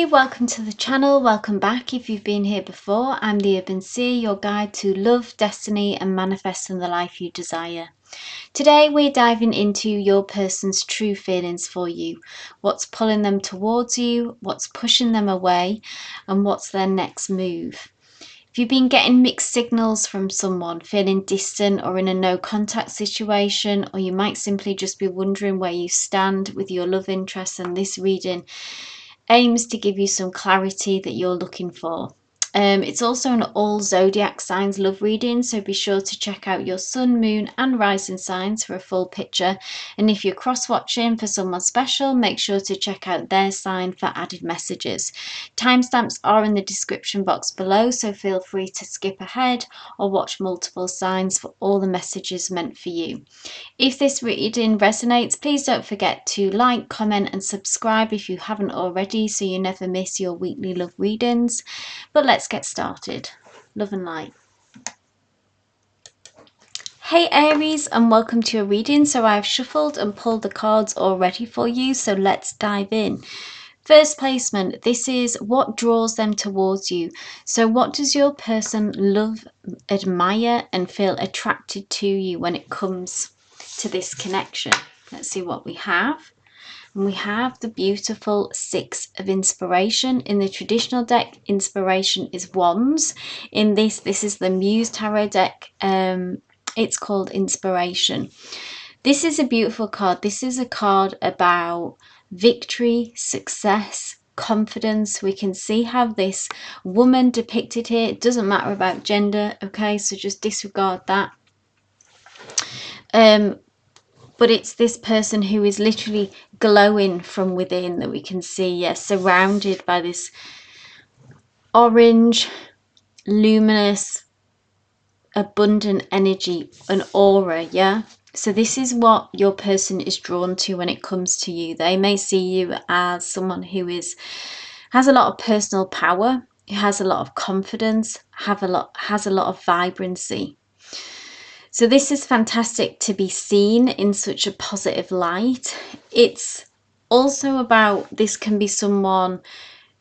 Hey, welcome to the channel. Welcome back if you've been here before. I'm the Urban Seer, your guide to love, destiny and manifesting the life you desire. Today we're diving into your person's true feelings for you. What's pulling them towards you, what's pushing them away, and what's their next move. If you've been getting mixed signals from someone, feeling distant or in a no contact situation, or you might simply just be wondering where you stand with your love interest, and this reading aims to give you some clarity that you're looking for. It's also an all zodiac signs love reading, so be sure to check out your sun, moon and rising signs for a full picture. And if you're cross watching for someone special, make sure to check out their sign for added messages. Timestamps are in the description box below, so feel free to skip ahead or watch multiple signs for all the messages meant for you. If this reading resonates, please don't forget to like, comment and subscribe if you haven't already, so you never miss your weekly love readings. But let's get started. Love and light. Hey Aries, and welcome to your reading. So I've shuffled and pulled the cards already for you, so let's dive in. First placement, this is what draws them towards you. So what does your person love, admire and feel attracted to you when it comes to this connection? Let's see what we have. And we have the beautiful Six of Inspiration. In the traditional deck, inspiration is wands. In this is the Muse Tarot deck. It's called Inspiration. This is a beautiful card. This is a card about victory, success, confidence. We can see how this woman depicted here, it doesn't matter about gender, okay, so just disregard that. But it's this person who is literally glowing from within that we can see, yes, surrounded by this orange, luminous, abundant energy, an aura, yeah? So this is what your person is drawn to when it comes to you. They may see you as someone who has a lot of personal power, who has a lot of confidence, has a lot of vibrancy. So this is fantastic to be seen in such a positive light. It's also about, this can be someone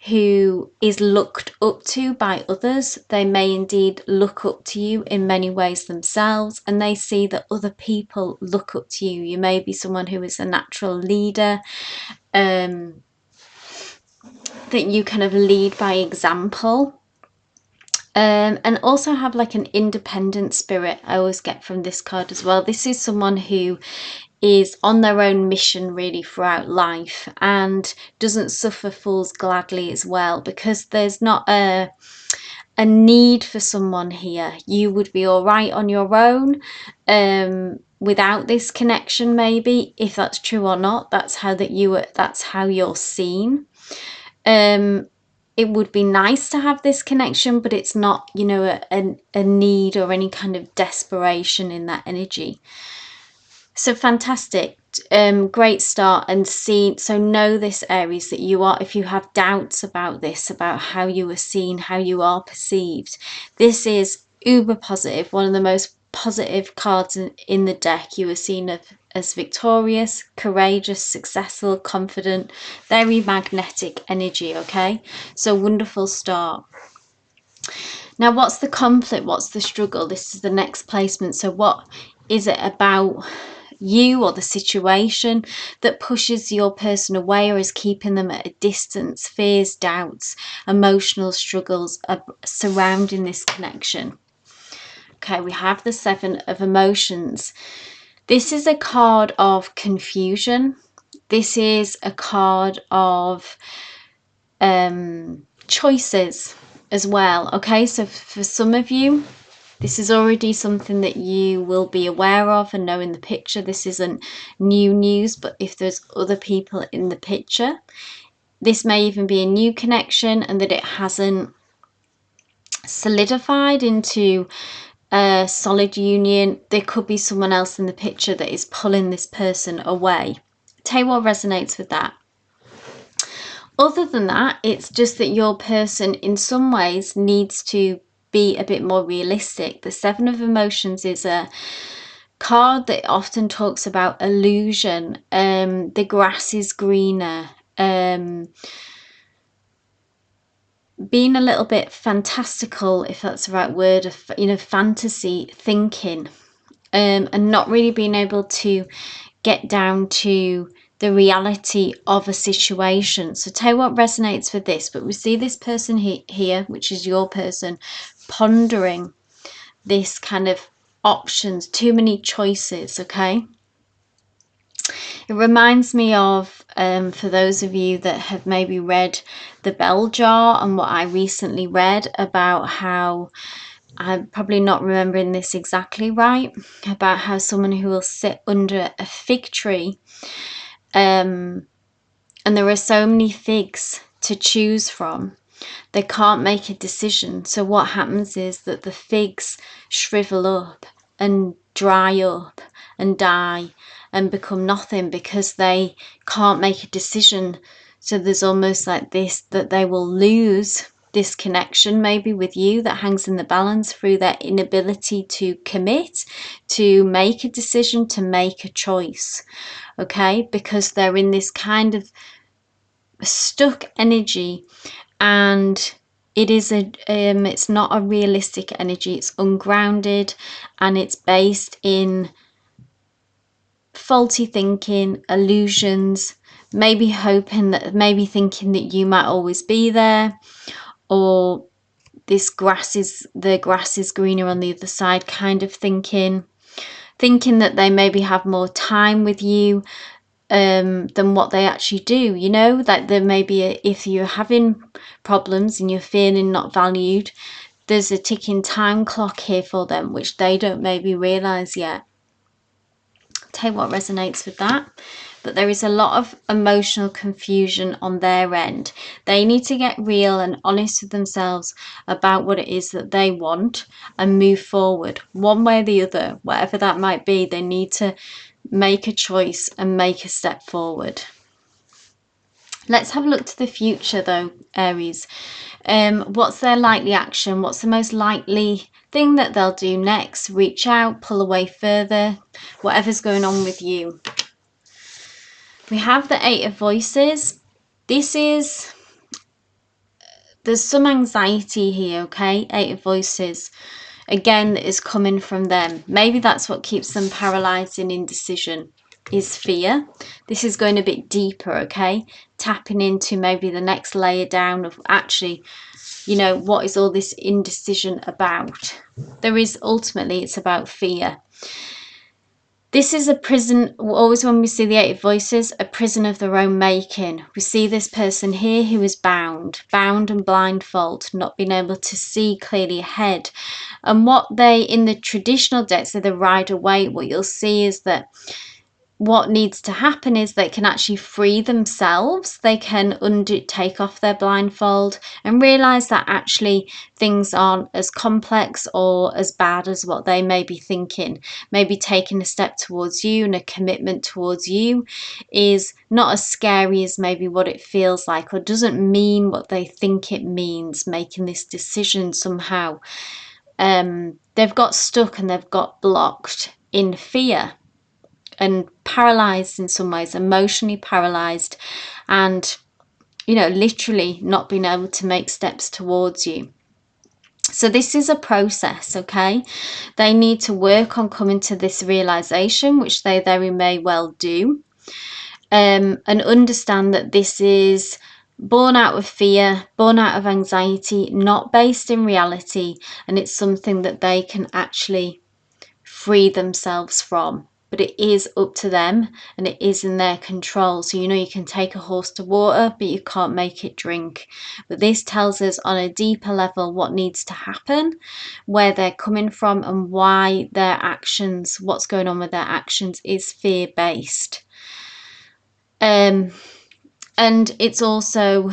who is looked up to by others. They may indeed look up to you in many ways themselves, and they see that other people look up to you. You may be someone who is a natural leader, that you kind of lead by example. And also have like an independent spirit, I always get from this card as well. This is someone who is on their own mission really throughout life and doesn't suffer fools gladly as well, because there's not a need for someone here. You would be all right on your own without this connection, maybe, if that's true or not. That's how you're seen. It would be nice to have this connection, but it's not, you know, a need or any kind of desperation in that energy. So fantastic, great start. And so know this, Aries, that you are, if you have doubts about this, about how you are seen, how you are perceived, this is uber positive, one of the most positive cards in the deck. You are seen as victorious, courageous, successful, confident, very magnetic energy, okay? So wonderful start. Now, what's the conflict? What's the struggle? This is the next placement. So what is it about you or the situation that pushes your person away or is keeping them at a distance? Fears, doubts, emotional struggles are surrounding this connection. Okay, we have the Seven of Emotions. This is a card of confusion. This is a card of choices as well. Okay, so for some of you, this is already something that you will be aware of and know in the picture. This isn't new news, but if there's other people in the picture, this may even be a new connection and that it hasn't solidified into a solid union. There could be someone else in the picture that is pulling this person away. Tell you what resonates with that. Other than that, it's just that your person in some ways needs to be a bit more realistic. The Seven of Emotions is a card that often talks about illusion. The grass is greener. being a little bit fantastical, if that's the right word, of, you know, fantasy thinking, and not really being able to get down to the reality of a situation. So tell you what resonates with this, but we see this person here, which is your person, pondering this kind of options, too many choices. Okay, it reminds me of, for those of you that have maybe read The Bell Jar, and what I recently read about how, I'm probably not remembering this exactly right, about how someone who will sit under a fig tree, and there are so many figs to choose from, they can't make a decision. So what happens is that the figs shrivel up and dry up and die and become nothing because they can't make a decision. So there's almost like this, that they will lose this connection maybe with you that hangs in the balance through their inability to commit, to make a decision, to make a choice. Okay, because they're in this kind of stuck energy, and it is it's not a realistic energy. It's ungrounded, and it's based in faulty thinking, illusions, maybe hoping that, maybe thinking that you might always be there, or the grass is greener on the other side kind of thinking that they maybe have more time with you than what they actually do. You know, that there may be if you're having problems and you're feeling not valued, there's a ticking time clock here for them, which they don't maybe realize yet. Tell you what resonates with that. But there is a lot of emotional confusion on their end. They need to get real and honest with themselves about what it is that they want and move forward one way or the other, whatever that might be. They need to make a choice and make a step forward. Let's have a look to the future though, Aries. What's their likely action? What's the most likely thing that they'll do next? Reach out, pull away further, whatever's going on with you. We have the Eight of Voices. There's some anxiety here, okay? Eight of Voices. Again, that is coming from them. Maybe that's what keeps them paralyzed in indecision, is fear. This is going a bit deeper, okay? Tapping into maybe the next layer down of actually, you know, what is all this indecision about? There is, ultimately, it's about fear. This is a prison, always when we see the Eight of Voices, a prison of their own making. We see this person here who is bound and blindfold, not being able to see clearly ahead. And what they, in the traditional decks, so the Rider-Waite, what you'll see is that what needs to happen is they can actually free themselves. They can take off their blindfold and realize that actually things aren't as complex or as bad as what they may be thinking. Maybe taking a step towards you and a commitment towards you is not as scary as maybe what it feels like, or doesn't mean what they think it means, making this decision somehow. They've got stuck and they've got blocked in fear and paralyzed in some ways, emotionally paralyzed, and, you know, literally not being able to make steps towards you. So this is a process, okay? They need to work on coming to this realization, which they very may well do, and understand that this is born out of fear, born out of anxiety, not based in reality, and it's something that they can actually free themselves from. But it is up to them, and it is in their control. So, you know, you can take a horse to water, but you can't make it drink. But this tells us on a deeper level what needs to happen, where they're coming from, and why their actions, what's going on with their actions, is fear-based. And it's also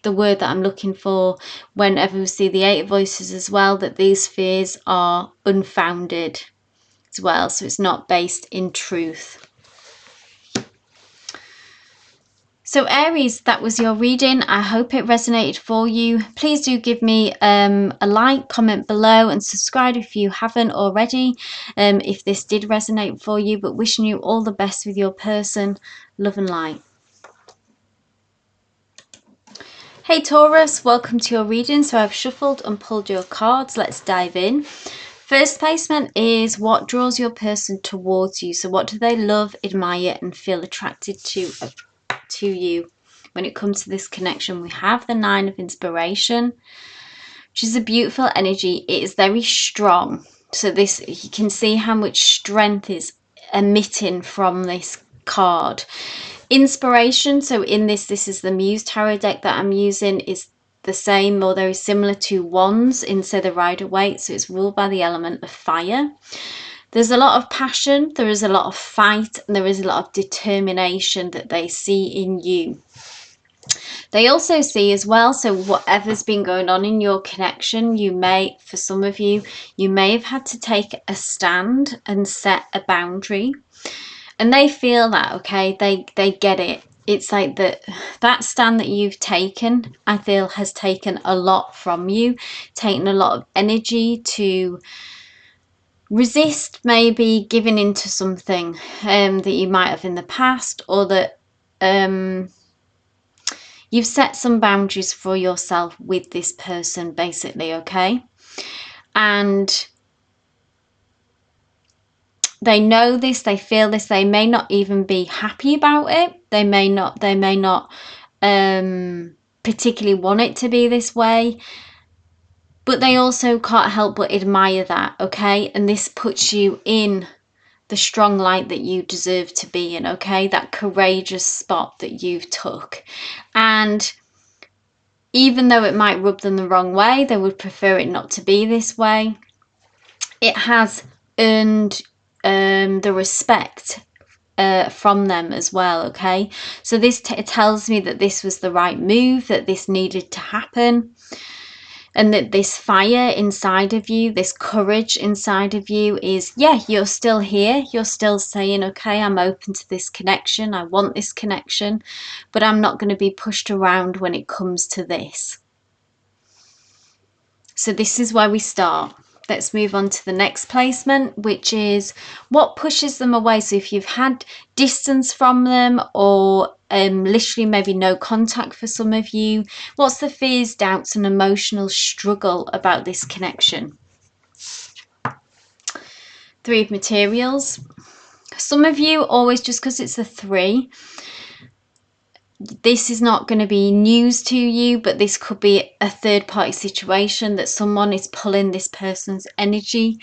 the word that I'm looking for whenever we see the Eight of Voices as well, that these fears are unfounded as well, so it's not based in truth. So Aries, that was your reading. I hope it resonated for you. Please do give me a like, comment below, and subscribe if you haven't already, if this did resonate for you. But wishing you all the best with your person. Love and light. Hey Taurus, welcome to your reading. So I've shuffled and pulled your cards. Let's dive in. First placement is what draws your person towards you. So what do they love, admire and feel attracted to you? When it comes to this connection, we have the Nine of Inspiration, which is a beautiful energy. It is very strong. So this, you can see how much strength is emitting from this card. Inspiration, so in this is the Muse Tarot deck that I'm using, is the same or very similar to Wands instead of Rider-Waite, so it's ruled by the element of fire. There's a lot of passion, there is a lot of fight, and there is a lot of determination that they see in you. They also see as well, so whatever's been going on in your connection, you may, for some of you, you may have had to take a stand and set a boundary. And they feel that, okay, they get it. It's like that stand that you've taken, I feel, has taken a lot from you, taken a lot of energy to resist maybe giving into something that you might have in the past, or that you've set some boundaries for yourself with this person, basically, okay? And they know this, they feel this, they may not even be happy about it. They may not particularly want it to be this way, but they also can't help but admire that, okay? And this puts you in the strong light that you deserve to be in, okay? That courageous spot that you've took. And even though it might rub them the wrong way, they would prefer it not to be this way, it has earned the respect from them as well, okay? So this tells me that this was the right move, that this needed to happen, and that this fire inside of you, this courage inside of you is, yeah, you're still here, you're still saying, okay, I'm open to this connection, I want this connection, but I'm not going to be pushed around when it comes to this. So this is where we start. Let's move on to the next placement, which is what pushes them away. So if you've had distance from them, or literally maybe no contact for some of you, what's the fears, doubts and emotional struggle about this connection? Three of Materials. Some of you always, just because it's a 3, this is not going to be news to you, but this could be a third-party situation that someone is pulling this person's energy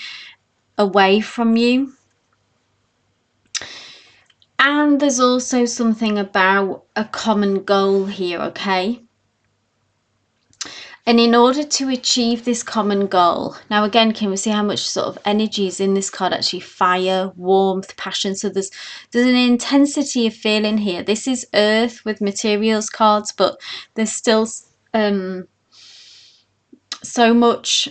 away from you. And there's also something about a common goal here, okay? And in order to achieve this common goal, now again, can we see how much sort of energy is in this card? Actually, fire, warmth, passion. So there's an intensity of feeling here. This is Earth with Materials cards, but there's still so much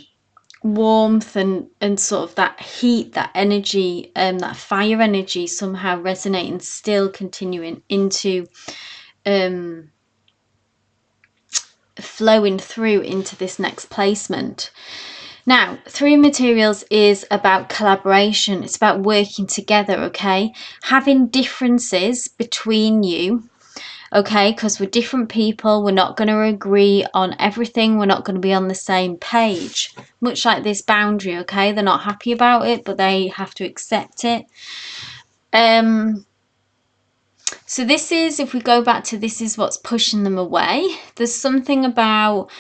warmth and sort of that heat, that energy, that fire energy somehow resonating, still continuing into flowing through into this next placement. Now, Three Materials is about collaboration. It's about working together, okay? Having differences between you, okay? Because we're different people. We're not going to agree on everything. We're not going to be on the same page. Much like this boundary, okay? They're not happy about it, but they have to accept it. So this is, if we go back to this is what's pushing them away. There's something about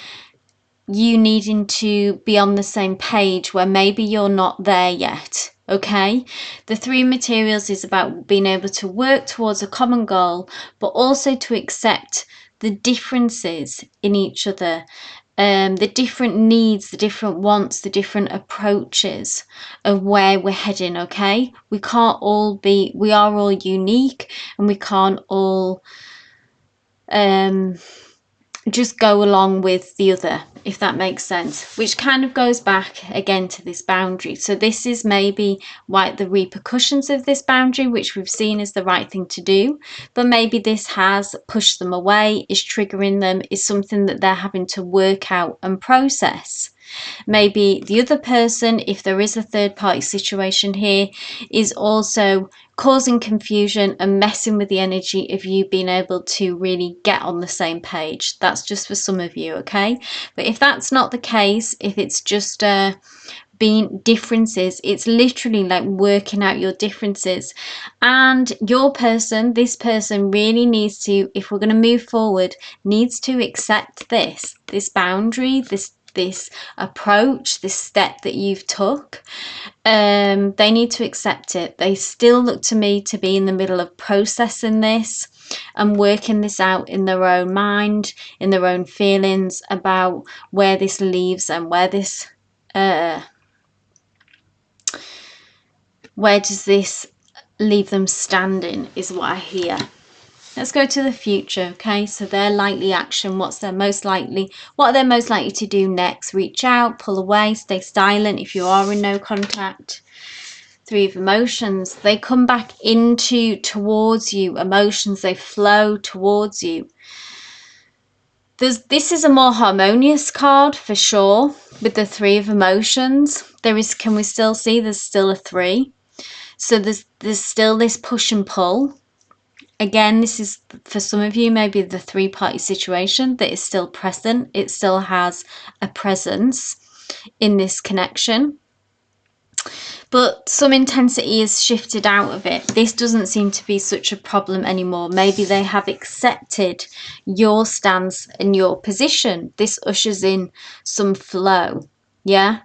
you needing to be on the same page where maybe you're not there yet, okay? The Three Materials is about being able to work towards a common goal, but also to accept the differences in each other, the different needs, the different wants, the different approaches of where we're heading, okay? We can't all be, we are all unique, and we can't all just go along with the other, if that makes sense, which kind of goes back again to this boundary. So this is maybe why the repercussions of this boundary, which we've seen is the right thing to do, but maybe this has pushed them away, is triggering them, is something that they're having to work out and process. Maybe the other person, if there is a third party situation here, is also causing confusion and messing with the energy of you being able to really get on the same page. That's just for some of you, okay? But if that's not the case, if it's just being differences, it's literally like working out your differences. And your person, this person really needs to, if we're going to move forward, needs to accept this boundary, this approach, this step that you've took. They need to accept it. They still look to me to be in the middle of processing this and working this out in their own mind, in their own feelings about where this leaves and where this where does this leave them standing, is what I hear. Let's go to the future, okay? So their likely action, what are they most likely to do next? Reach out, pull away, stay silent if you are in no contact. Three of emotions. They come back towards you. Emotions, they flow towards you. This is a more harmonious card for sure with the three of emotions. Can we still see there's still a three? So there's still this push and pull. Again, this is for some of you maybe the three-party situation that is still present. It still has a presence in this connection. But some intensity is shifted out of it. This doesn't seem to be such a problem anymore. Maybe they have accepted your stance and your position. This ushers in some flow. Yeah?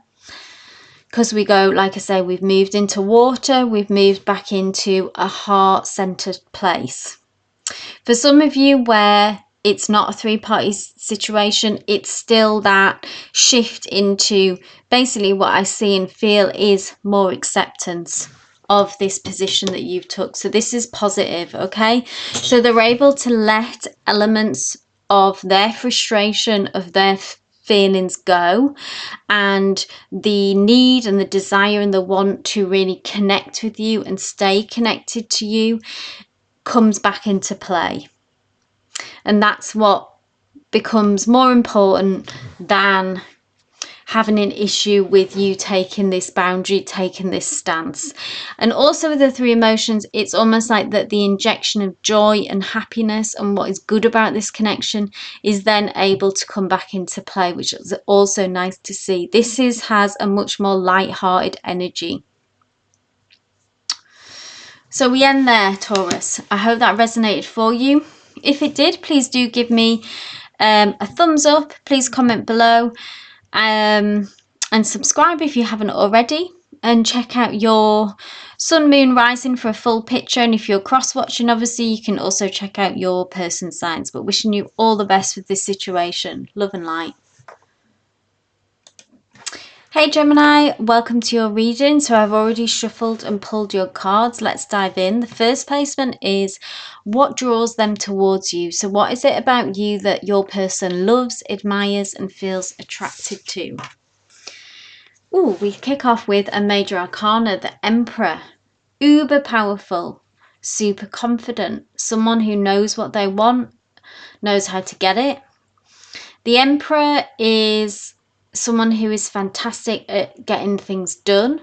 Because we go, like I say, we've moved into water, we've moved back into a heart-centered place. For some of you where it's not a three-party situation, it's still that shift into basically what I see and feel is more acceptance of this position that you've took. So this is positive, okay? So they're able to let elements of their frustration, of their feelings go, and the need and the desire and the want to really connect with you and stay connected to you comes back into play. And that's what becomes more important than having an issue with you taking this boundary, taking this stance. And also with the three emotions, it's almost like that the injection of joy and happiness and what is good about this connection is then able to come back into play, which is also nice to see. This has a much more light-hearted energy. So we end there, Taurus. I hope that resonated for you. If it did, please do give me a thumbs up. Please comment below. And subscribe if you haven't already, and check out your sun, moon, rising for a full picture. And if you're cross watching, obviously you can also check out your person's signs. But wishing you all the best with this situation. Love and light. Hey Gemini, welcome to your reading. So I've already shuffled and pulled your cards. Let's dive in. The first placement is what draws them towards you. So what is it about you that your person loves, admires and feels attracted to? Ooh, we kick off with a major arcana, the Emperor. Uber powerful, super confident, someone who knows what they want, knows how to get it. The Emperor is someone who is fantastic at getting things done,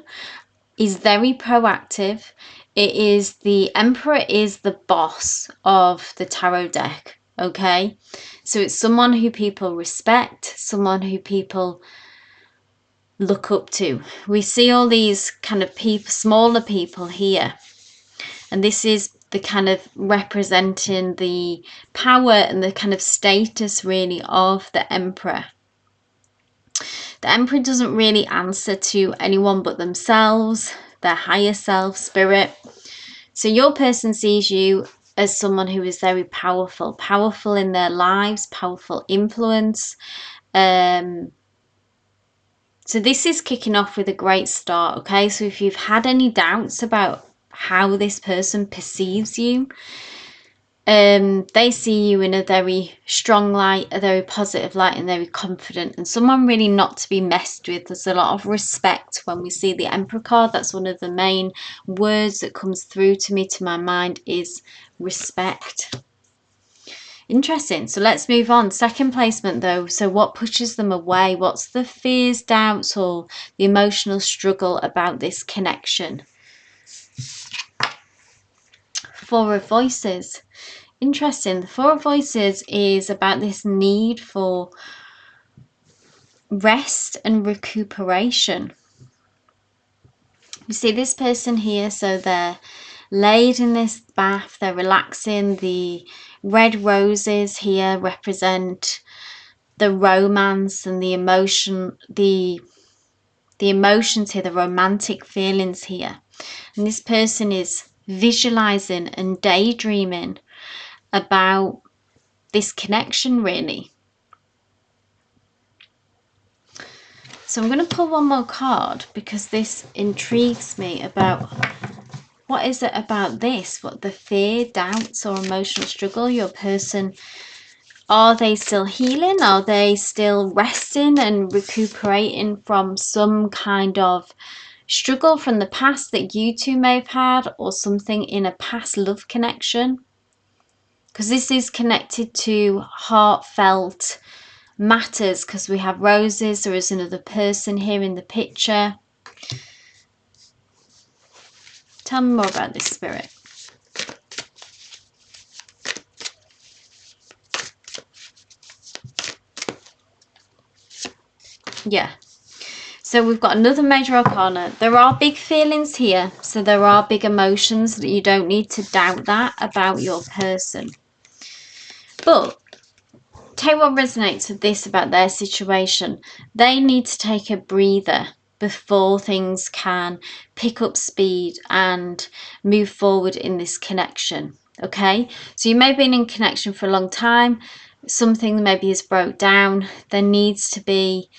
is very proactive. The Emperor is the boss of the tarot deck, okay? So it's someone who people respect, someone who people look up to. We see all these kind of people, smaller people here, and this is the kind of representing the power and the kind of status really of the Emperor. The Emperor doesn't really answer to anyone but themselves, their higher self, spirit. So your person sees you as someone who is very powerful in their lives, powerful influence. So this is kicking off with a great start, okay? So if you've had any doubts about how this person perceives you, they see you in a very strong light, a very positive light, and very confident, and someone really not to be messed with. There's a lot of respect when we see the Emperor card. That's one of the main words that comes through to me, to my mind, is respect. Interesting. So let's move on. Second placement though. So what pushes them away? What's the fears, doubts, or the emotional struggle about this connection? Four of Voices. Interesting. The Four of Voices is about this need for rest and recuperation. You see this person here, so they're laid in this bath, they're relaxing. The red roses here represent the romance and the emotion, the emotions here, the romantic feelings here. And this person is visualizing and daydreaming about this connection, really. So I'm going to pull one more card because this intrigues me about what is it about this? What the fear, doubts, or emotional struggle your person, are they still healing? Are they still resting and recuperating from some kind of struggle from the past that you two may have had, or something in a past love connection? Because this is connected to heartfelt matters, because we have roses, there is another person here in the picture. Tell me more about this, Spirit. Yeah. So we've got another major arcana. There are big feelings here. So there are big emotions that you don't need to doubt that about your person. But take what resonates with this about their situation. They need to take a breather before things can pick up speed and move forward in this connection. Okay, so you may have been in connection for a long time. Something maybe is broke down. There needs to be,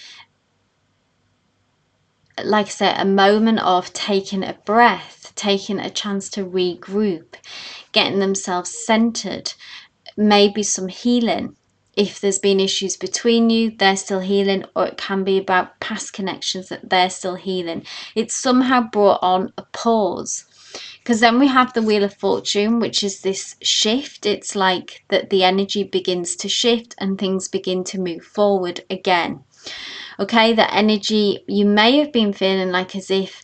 like I said, a moment of taking a breath, taking a chance to regroup, getting themselves centered, maybe some healing. If there's been issues between you, they're still healing, or it can be about past connections that they're still healing. It's somehow brought on a pause. Because then we have the Wheel of Fortune, which is this shift. It's like that the energy begins to shift and things begin to move forward again. Okay, the energy, you may have been feeling like as if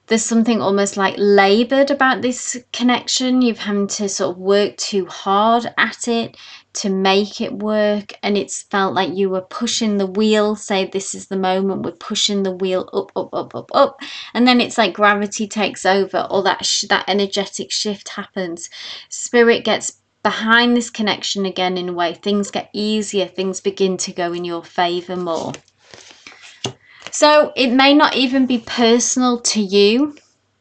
there's something almost like laboured about this connection. You've had to sort of work too hard at it to make it work, and it's felt like you were pushing the wheel. Say this is the moment, we're pushing the wheel up, up, up, up, up, and then it's like gravity takes over, or that energetic shift happens. Spirit gets behind this connection again in a way. Things get easier, things begin to go in your favour more. So it may not even be personal to you.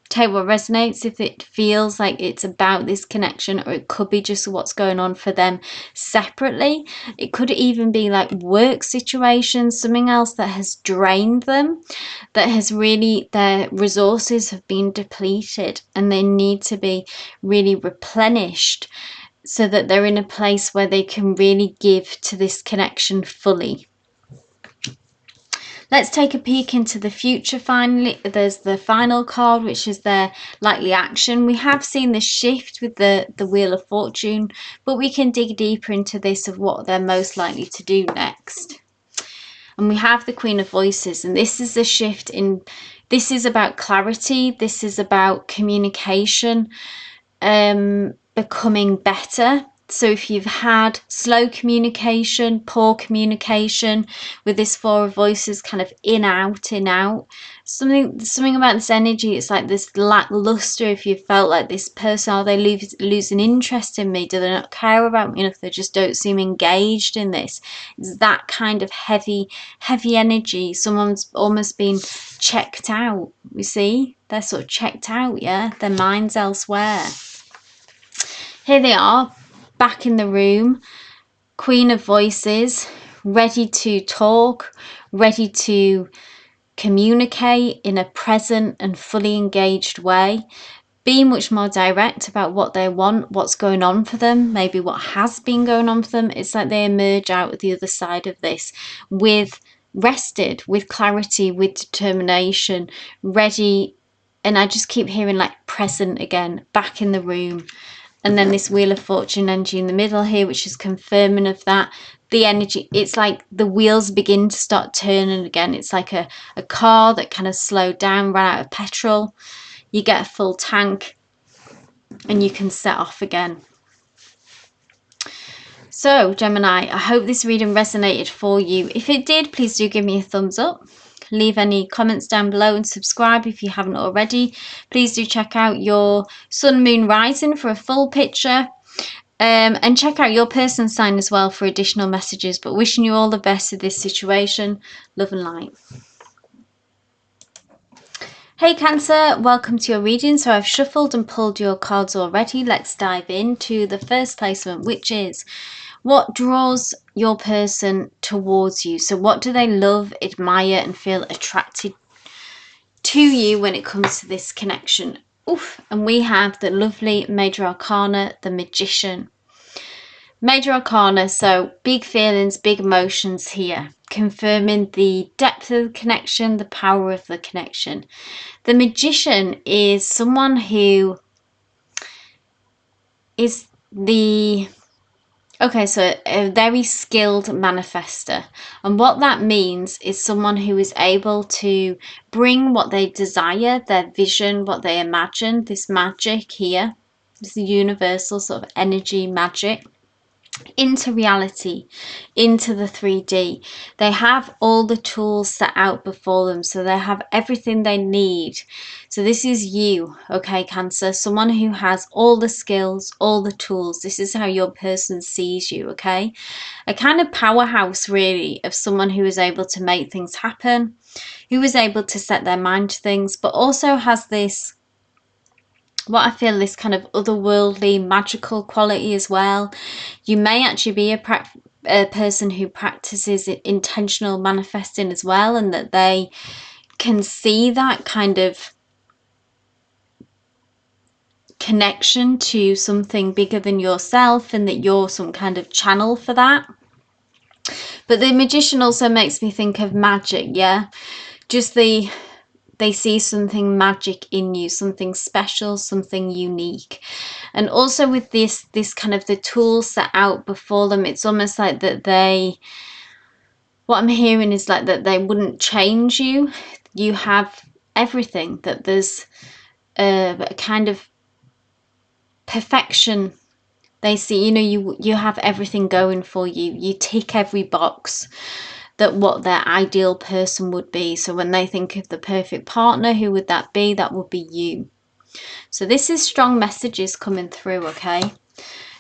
Take what resonates if it feels like it's about this connection, or it could be just what's going on for them separately. It could even be like work situations, something else that has drained them, that has really, their resources have been depleted and they need to be really replenished so that they're in a place where they can really give to this connection fully. Let's take a peek into the future. Finally, there's the final card, which is their likely action. We have seen the shift with the Wheel of Fortune, but we can dig deeper into this of what they're most likely to do next. And we have the Queen of Voices, and this is the shift in, this is about clarity, this is about communication, becoming better. So if you've had slow communication, poor communication with this Four of Voices, kind of in out, something about this energy, it's like this lackluster. If you felt like this person, are they losing interest in me? Do they not care about me enough? They just don't seem engaged in this. It's that kind of heavy energy. Someone's almost been checked out. You see, they're sort of checked out. Yeah, their mind's elsewhere. Here they are, back in the room, Queen of Voices, ready to talk, ready to communicate in a present and fully engaged way, be much more direct about what they want, what's going on for them, maybe what has been going on for them. It's like they emerge out the other side of this with rested, with clarity, with determination, ready. And I just keep hearing like present again, back in the room, And then this Wheel of Fortune energy in the middle here, which is confirming of that. The energy, it's like the wheels begin to start turning again. It's like a car that kind of slowed down, ran out of petrol. You get a full tank and you can set off again. So Gemini, I hope this reading resonated for you. If it did, please do give me a thumbs up. Leave any comments down below and subscribe if you haven't already. Please do check out your Sun, Moon, Rising for a full picture. And check out your person sign as well for additional messages. But wishing you all the best with this situation. Love and light. Hey Cancer, welcome to your reading. So I've shuffled and pulled your cards already. Let's dive into the first placement, which is what draws your person towards you. So what do they love, admire and feel attracted to you when it comes to this connection? Oof. And we have the lovely Major Arcana, the Magician. Major Arcana, so big feelings, big emotions here, confirming the depth of the connection, the power of the connection. The Magician is someone who is so a very skilled manifester. And what that means is someone who is able to bring what they desire, their vision, what they imagine, this magic here, this universal sort of energy magic, into reality, into the 3D. They have all the tools set out before them, so they have everything they need. So this is you, okay, Cancer, someone who has all the skills, all the tools. This is how your person sees you, okay? A kind of powerhouse, really, of someone who is able to make things happen, who is able to set their mind to things, but also has this, what I feel, this kind of otherworldly, magical quality as well. You may actually be a person who practices intentional manifesting as well, and that they can see that kind of connection to something bigger than yourself, and that you're some kind of channel for that. But the Magician also makes me think of magic, yeah? Just they see something magic in you, something special, something unique. And also with this kind of the tools set out before them, it's almost like that what I'm hearing is like that they wouldn't change you. You have everything, that there's a kind of perfection. They see, you have everything going for you. You tick every box that what their ideal person would be. So when they think of the perfect partner, who would that be? That would be you. So this is strong messages coming through, okay?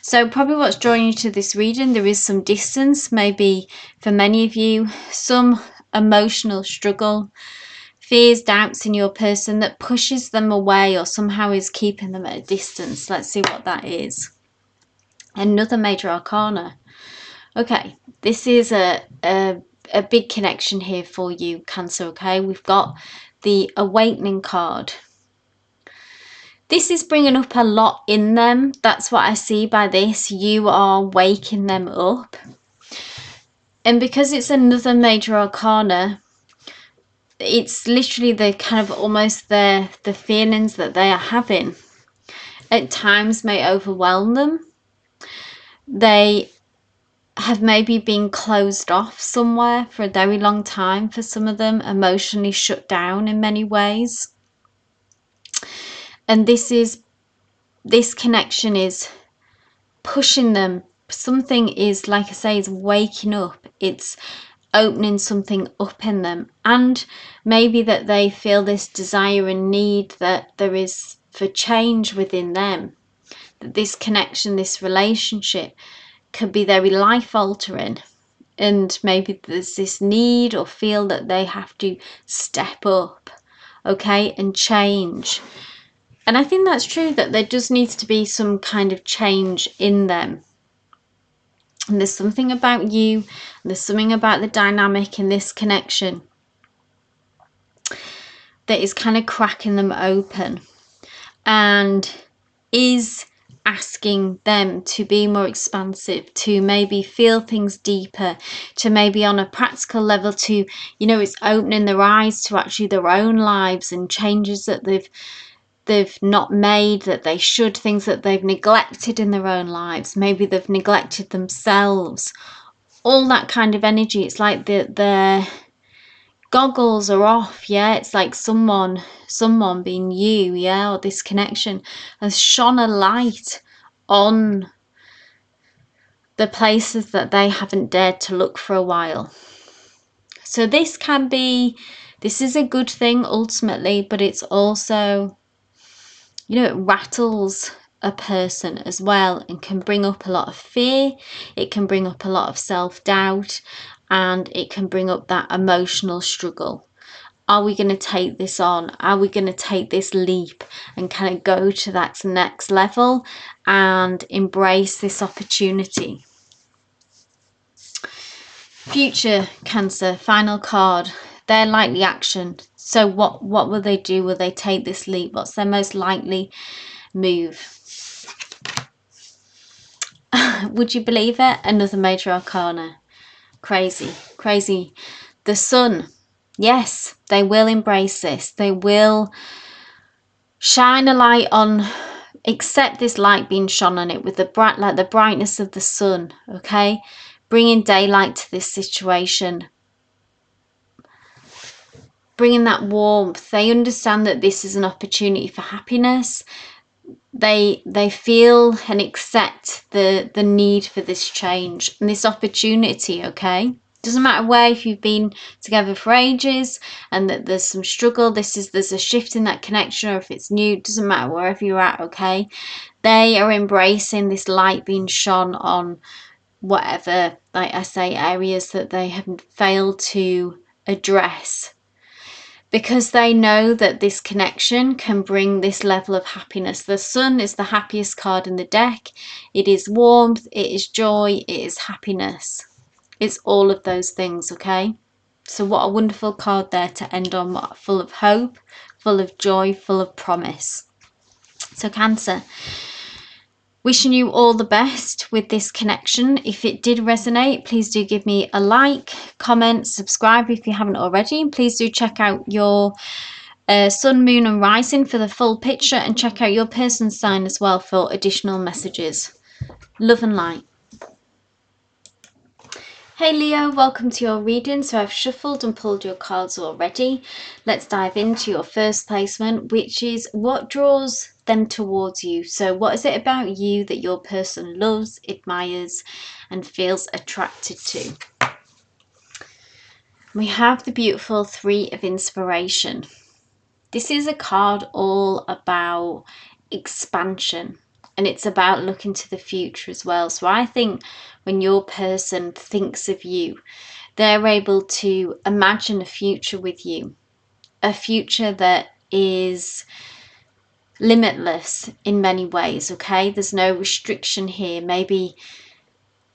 So probably what's drawing you to this reading, there is some distance, maybe for many of you, some emotional struggle, fears, doubts in your person that pushes them away or somehow is keeping them at a distance. Let's see what that is. Another Major Arcana. Okay, this is a big connection here for you, Cancer, okay? We've got the Awakening card. This is bringing up a lot in them. That's what I see by this. You are waking them up. And because it's another Major Arcana, it's literally the kind of almost the feelings that they are having at times may overwhelm them. They have maybe been closed off somewhere for a very long time. For some of them, emotionally shut down in many ways. And this connection is pushing them. Something is, like I say, is waking up. It's opening something up in them. And maybe that they feel this desire and need that there is for change within them. That this connection, this relationship could be very life altering, and maybe there's this need or feel that they have to step up, okay, and change. And I think that's true, that there just needs to be some kind of change in them. And there's something about you, there's something about the dynamic in this connection that is kind of cracking them open and is asking them to be more expansive, to maybe feel things deeper, to maybe on a practical level to, it's opening their eyes to actually their own lives and changes that they've they've not made, that they should, things that they've neglected in their own lives. Maybe they've neglected themselves. All that kind of energy. It's like their goggles are off. Yeah, it's like someone being you, yeah, or this connection has shone a light on the places that they haven't dared to look for a while. So this is a good thing ultimately, but it's also, you know, it rattles a person as well and can bring up a lot of fear. It can bring up a lot of self-doubt, and it can bring up that emotional struggle. Are we going to take this on? Are we going to take this leap and kind of go to that next level and embrace this opportunity? Future Cancer, final card. Their likely action. So what will they do? Will they take this leap? What's their most likely move? Would you believe it? Another major arcana. Crazy, crazy. The Sun. Yes, they will embrace this. They will shine a light on, accept this light being shone on it with the bright, like the brightness of the sun. Okay, bringing daylight to this situation, bringing that warmth. They understand that this is an opportunity for happiness. They feel and accept the need for this change and this opportunity. Okay, doesn't matter where, if you've been together for ages and that there's some struggle, there's a shift in that connection, or if it's new, it doesn't matter wherever you're at. Okay, they are embracing this light being shone on whatever, like I say, areas that they haven't failed to address, because they know that this connection can bring this level of happiness. The Sun is the happiest card in the deck. It is warmth, it is joy, it is happiness. It's all of those things, okay? So what a wonderful card there to end on, full of hope, full of joy, full of promise. So Cancer, wishing you all the best with this connection. If it did resonate, please do give me a like, comment, subscribe if you haven't already. Please do check out your sun, moon and rising for the full picture, and check out your person's sign as well for additional messages. Love and light. Hey Leo, welcome to your reading. So I've shuffled and pulled your cards already. Let's dive into your first placement, which is what draws them towards you. So what is it about you that your person loves, admires and feels attracted to? We have the beautiful Three of Inspiration. This is a card all about expansion, and it's about looking to the future as well. So I think when your person thinks of you, they're able to imagine a future with you, a future that is limitless in many ways. Okay, there's no restriction here. Maybe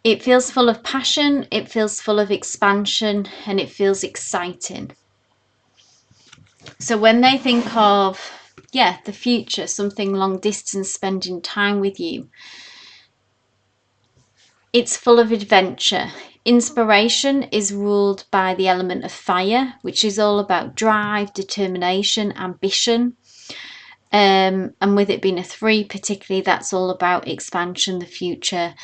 it feels full of passion, it feels full of expansion, and it feels exciting. So when they think of, yeah, the future, something long distance, spending time with you, it's full of adventure. Inspiration is ruled by the element of fire, which is all about drive, determination, ambition. And with it being a 3 particularly, that's all about expansion, the future,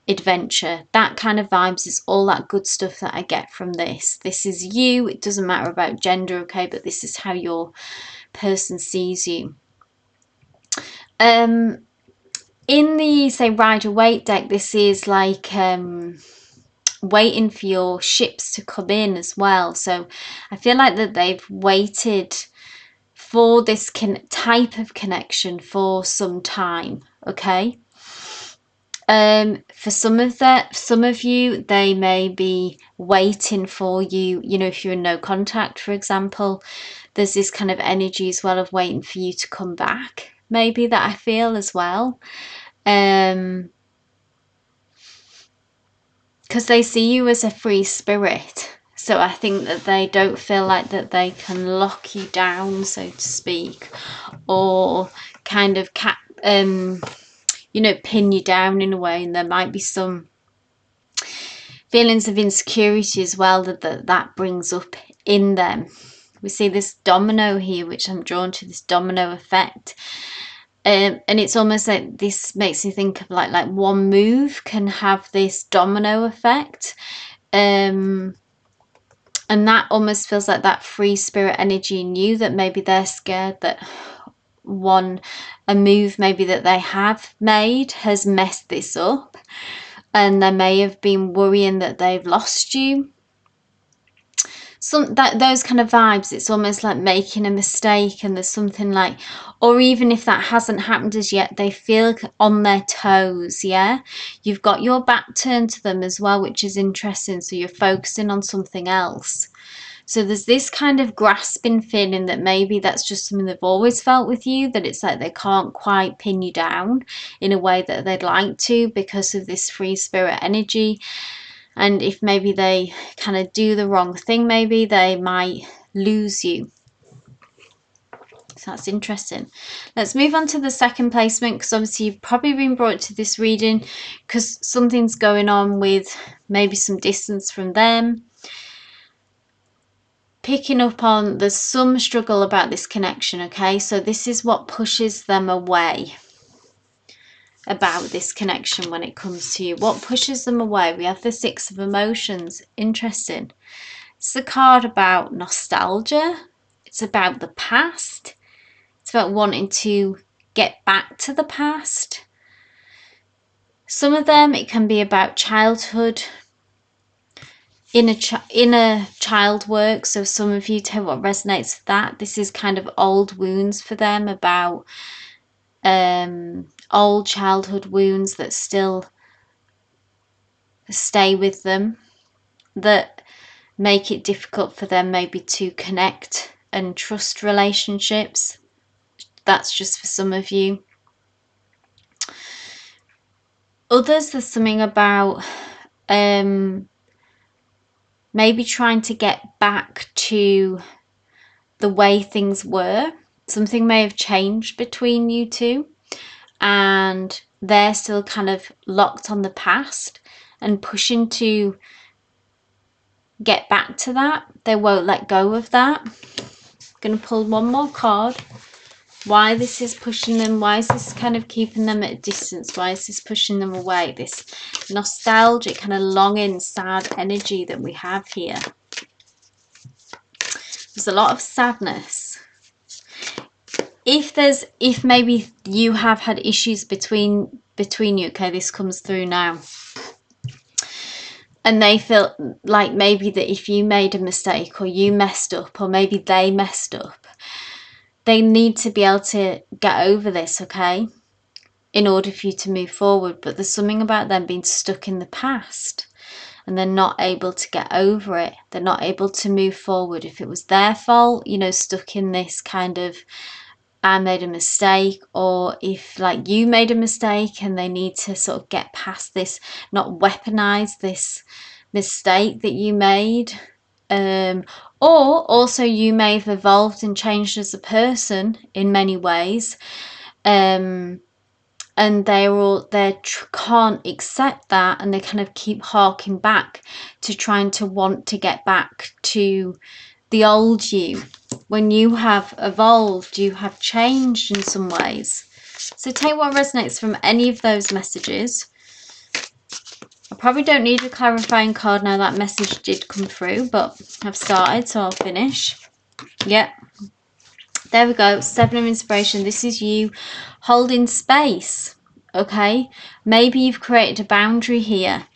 adventure. That kind of vibes is all that good stuff that I get from this. This is you. It doesn't matter about gender, okay, but this is how your person sees you. In the, say, Rider-Waite deck, this is like waiting for your ships to come in as well. So I feel like that they've waited for this type of connection for some time, okay? For some of you, they may be waiting for you, you know, if you're in no contact, for example. There's this kind of energy as well of waiting for you to come back, maybe, that I feel as well. Because they see you as a free spirit. So I think that they don't feel like that they can lock you down, so to speak, or kind of you know, pin you down in a way. And there might be some feelings of insecurity as well that brings up in them We see this domino here, which I'm drawn to, this domino effect. And it's almost like this makes me think of like one move can have this domino effect. And that almost feels like that free spirit energy in you, that maybe they're scared that a move maybe that they have made has messed this up, and they may have been worrying that they've lost you. Those kind of vibes. It's almost like making a mistake, and there's something like, or even if that hasn't happened as yet, they feel on their toes. Yeah, you've got your back turned to them as well, which is interesting, so you're focusing on something else. So there's this kind of grasping feeling that maybe that's just something they've always felt with you, that it's like they can't quite pin you down in a way that they'd like to because of this free spirit energy. And if maybe they kind of do the wrong thing, maybe they might lose you. So that's interesting. Let's move on to the second placement, because obviously you've probably been brought to this reading because something's going on with maybe some distance from them. Picking up on there's some struggle about this connection, okay? So this is what pushes them away about this connection when it comes to you. What pushes them away? We have the Six of Emotions. Interesting. It's a card about nostalgia. It's about the past. It's about wanting to get back to the past. Some of them, it can be about childhood, inner child work. So some of you tell what resonates with that. This is kind of old wounds for them, about old childhood wounds that still stay with them, that make it difficult for them maybe to connect and trust relationships. That's just for some of you. Others, there's something about maybe trying to get back to the way things were. Something may have changed between you two, and they're still kind of locked on the past and pushing to get back to that. They won't let go of that. I'm going to pull one more card. Why this is pushing them, why is this kind of keeping them at a distance, why is this pushing them away? This nostalgic kind of longing, sad energy that we have here. There's a lot of sadness. If maybe you have had issues between you, okay, this comes through now, and they feel like maybe that if you made a mistake, or you messed up, or maybe they messed up, they need to be able to get over this, okay, in order for you to move forward. But there's something about them being stuck in the past, and they're not able to get over it. They're not able to move forward. If it was their fault, you know, stuck in this kind of, I made a mistake, or if like you made a mistake and they need to sort of get past this, not weaponize this mistake that you made. Or also you may have evolved and changed as a person in many ways, and they can't accept that, and they kind of keep harking back to trying to want to get back to the old you. When you have evolved, you have changed in some ways. So take what resonates from any of those messages. I probably don't need a clarifying card now. That message did come through, but I've started, so I'll finish. Yep. There we go. Seven of Inspiration. This is you holding space. Okay. Maybe you've created a boundary here.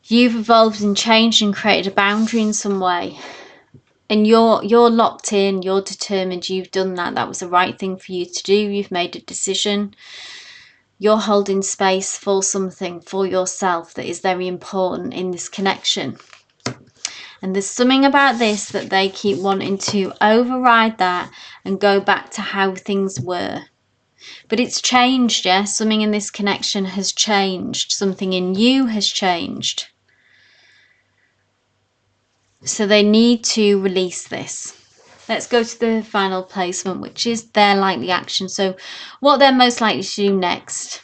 You've evolved and changed and created a boundary in some way. And you're locked in, you're determined, you've done that. That was the right thing for you to do. You've made a decision. You're holding space for something, for yourself, that is very important in this connection. And there's something about this that they keep wanting to override that and go back to how things were. But it's changed, yeah? Something in this connection has changed. Something in you has changed. So they need to release this. Let's go to the final placement, which is their likely action. So what they're most likely to do next.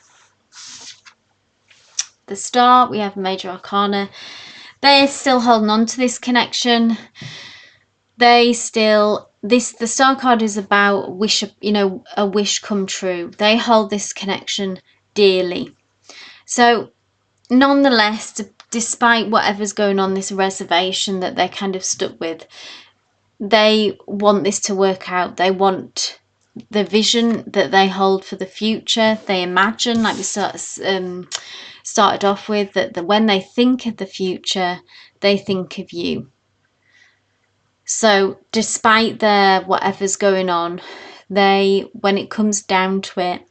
The Star, we have Major Arcana. They're still holding on to this connection. they still, the star card is about wish, you know, a wish come true. They hold this connection dearly. So nonetheless, despite whatever's going on, this reservation that they're kind of stuck with, they want this to work out. They want the vision that they hold for the future. They imagine, like we started off with, that when they think of the future, they think of you. So despite their whatever's going on, they, when it comes down to it,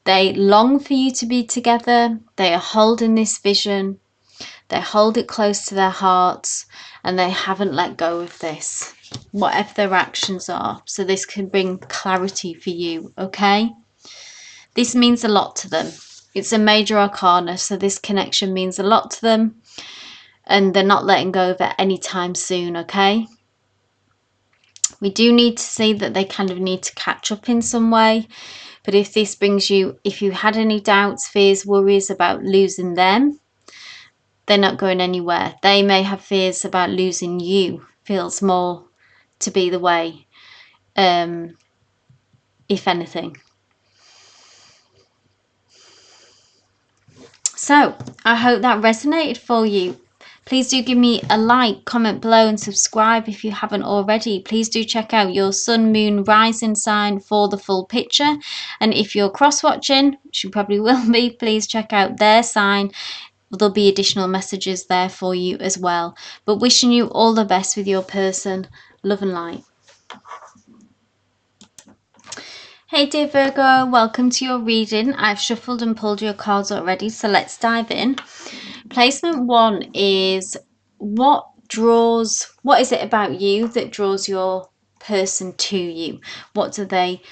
they long for you to be together. They are holding this vision. They hold it close to their hearts, and they haven't let go of this, whatever their actions are. So this can bring clarity for you, okay? This means a lot to them. It's a major arcana, so this connection means a lot to them, and they're not letting go of it anytime soon, okay? We do need to see that they kind of need to catch up in some way. But if this brings you, if you had any doubts, fears, worries about losing them, they're not going anywhere. They may have fears about losing you. Feels more to be the way, if anything. So I hope that resonated for you. Please do give me a like, comment below, and subscribe if you haven't already. Please do check out your sun, moon, rising sign for the full picture. And if you're cross-watching, which you probably will be, please check out their sign. There'll be additional messages there for you as well. But wishing you all the best with your person. Love and light. Hey dear Virgo, welcome to your reading. I've shuffled and pulled your cards already, so let's dive in. Placement 1 is what is it about you that draws your person to you? What do they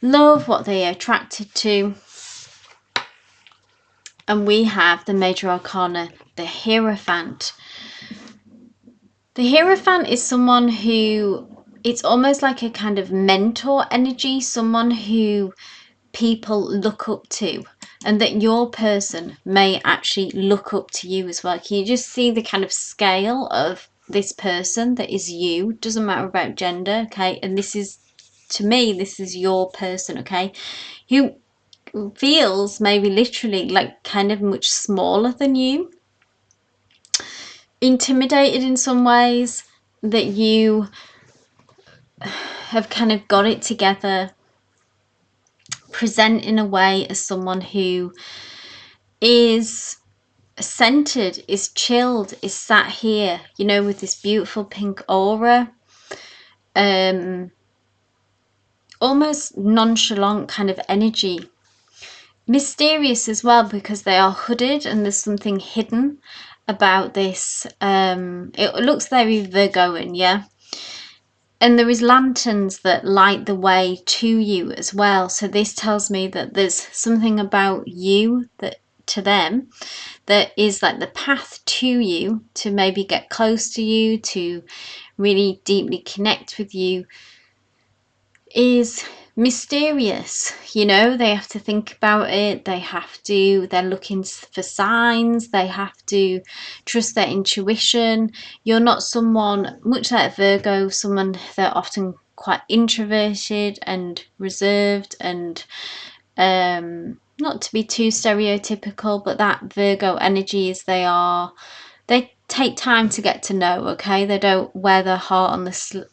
love? What are they attracted to? And we have the major arcana, the Hierophant. The Hierophant is someone who, it's almost like a kind of mentor energy, someone who people look up to, and that your person may actually look up to you as well. Can you just see the kind of scale of this person that is you? Doesn't matter about gender, okay? And this is, to me, this is your person, okay? Who feels maybe literally like kind of much smaller than you, intimidated in some ways, that you have kind of got it together, present in a way as someone who is centered, is chilled, is sat here, you know, with this beautiful pink aura, almost nonchalant kind of energy. Mysterious as well, because they are hooded and there's something hidden about this. It looks very Virgoan, yeah? And there is lanterns that light the way to you as well. So this tells me that there's something about you that to them that is like the path to you, to maybe get close to you, to really deeply connect with you, is mysterious. You know, they have to think about it, they're looking for signs, they have to trust their intuition. You're not someone, much like Virgo, someone they're often quite introverted and reserved, and not to be too stereotypical, but that Virgo energy is they take time to get to know, okay? They don't wear their heart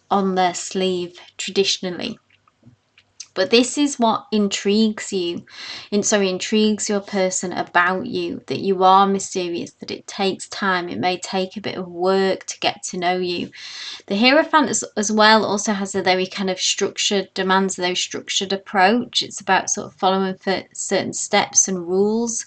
on their sleeve traditionally. But this is what intrigues you, intrigues your person about you, that you are mysterious, that it takes time, it may take a bit of work to get to know you. The Hierophant as well also has a very kind of demands a very structured approach. It's about sort of following for certain steps and rules.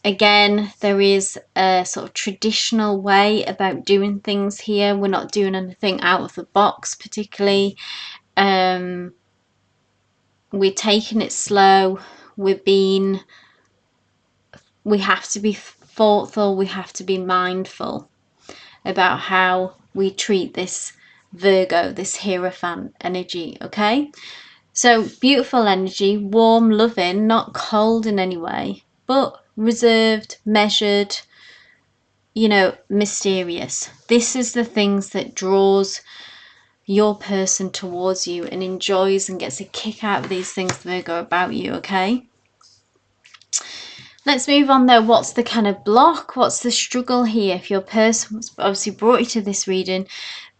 Again, there is a sort of traditional way about doing things here. We're not doing anything out of the box particularly. We're taking it slow. We have to be thoughtful. We have to be mindful about how we treat this Virgo, this Hierophant energy, okay? So beautiful energy, warm, loving, not cold in any way, but reserved, measured, you know, mysterious. This is the things that draws your person towards you and enjoys and gets a kick out of these things, Virgo, about you, okay? Let's move on though. What's the kind of block? What's the struggle here? If your person obviously brought you to this reading,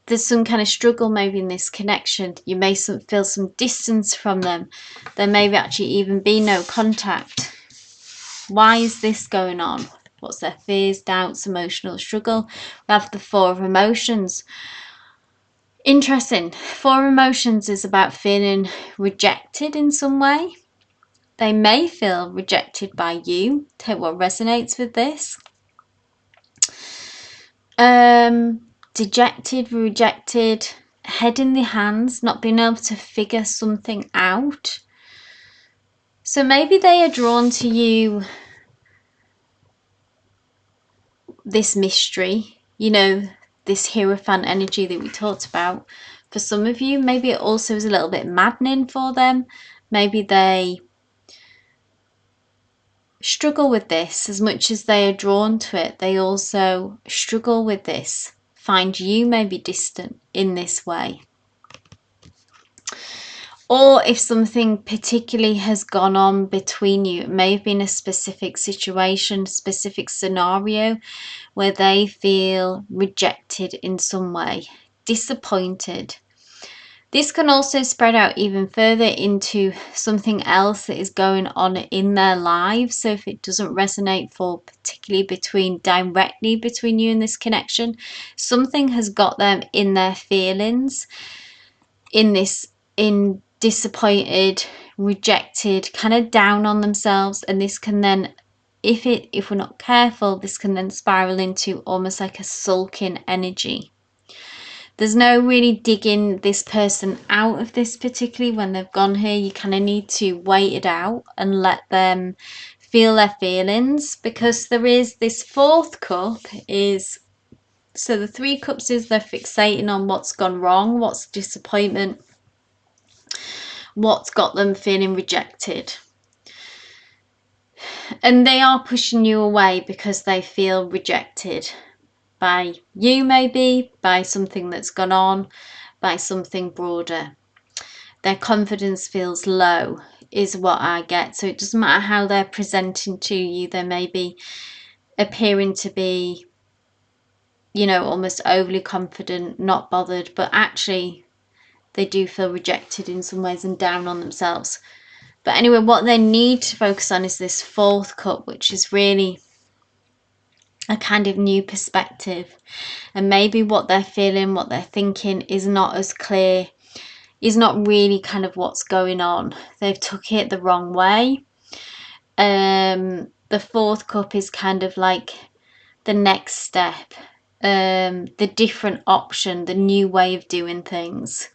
there's some kind of struggle maybe in this connection. You may feel some distance from them. There may actually even be no contact. Why is this going on? What's their fears, doubts, emotional struggle? We have the Four of Emotions. Interesting. Four Emotions is about feeling rejected in some way. They may feel rejected by you. Take what resonates with this. Dejected, rejected, head in the hands, not being able to figure something out. So maybe they are drawn to you, this mystery, you know, this Hierophant energy that we talked about. For some of you, maybe it also is a little bit maddening for them. Maybe they struggle with this as much as they are drawn to it. They also struggle with this, find you maybe distant in this way. Or if something particularly has gone on between you, it may have been a specific situation, specific scenario where they feel rejected in some way, disappointed. This can also spread out even further into something else that is going on in their lives. So if it doesn't resonate for particularly directly between you and this connection, something has got them in their feelings, in disappointed, rejected, kind of down on themselves. And this can then, if we're not careful, this can then spiral into almost like a sulking energy. There's no really digging this person out of this, particularly when they've gone here. You kind of need to wait it out and let them feel their feelings, because there is this fourth cup is, so the Three Cups is they're fixating on what's gone wrong, what's disappointment, what's got them feeling rejected. And they are pushing you away because they feel rejected. By you, maybe by something that's gone on, by something broader. Their confidence feels low is what I get. So it doesn't matter how they're presenting to you. They may be appearing to be, you know, almost overly confident, not bothered, but actually they do feel rejected in some ways and down on themselves. But anyway, what they need to focus on is this fourth cup, which is really a kind of new perspective. And maybe what they're feeling, what they're thinking is not as clear, is not really kind of what's going on. They've took it the wrong way. The fourth cup is kind of like the next step, the different option, the new way of doing things,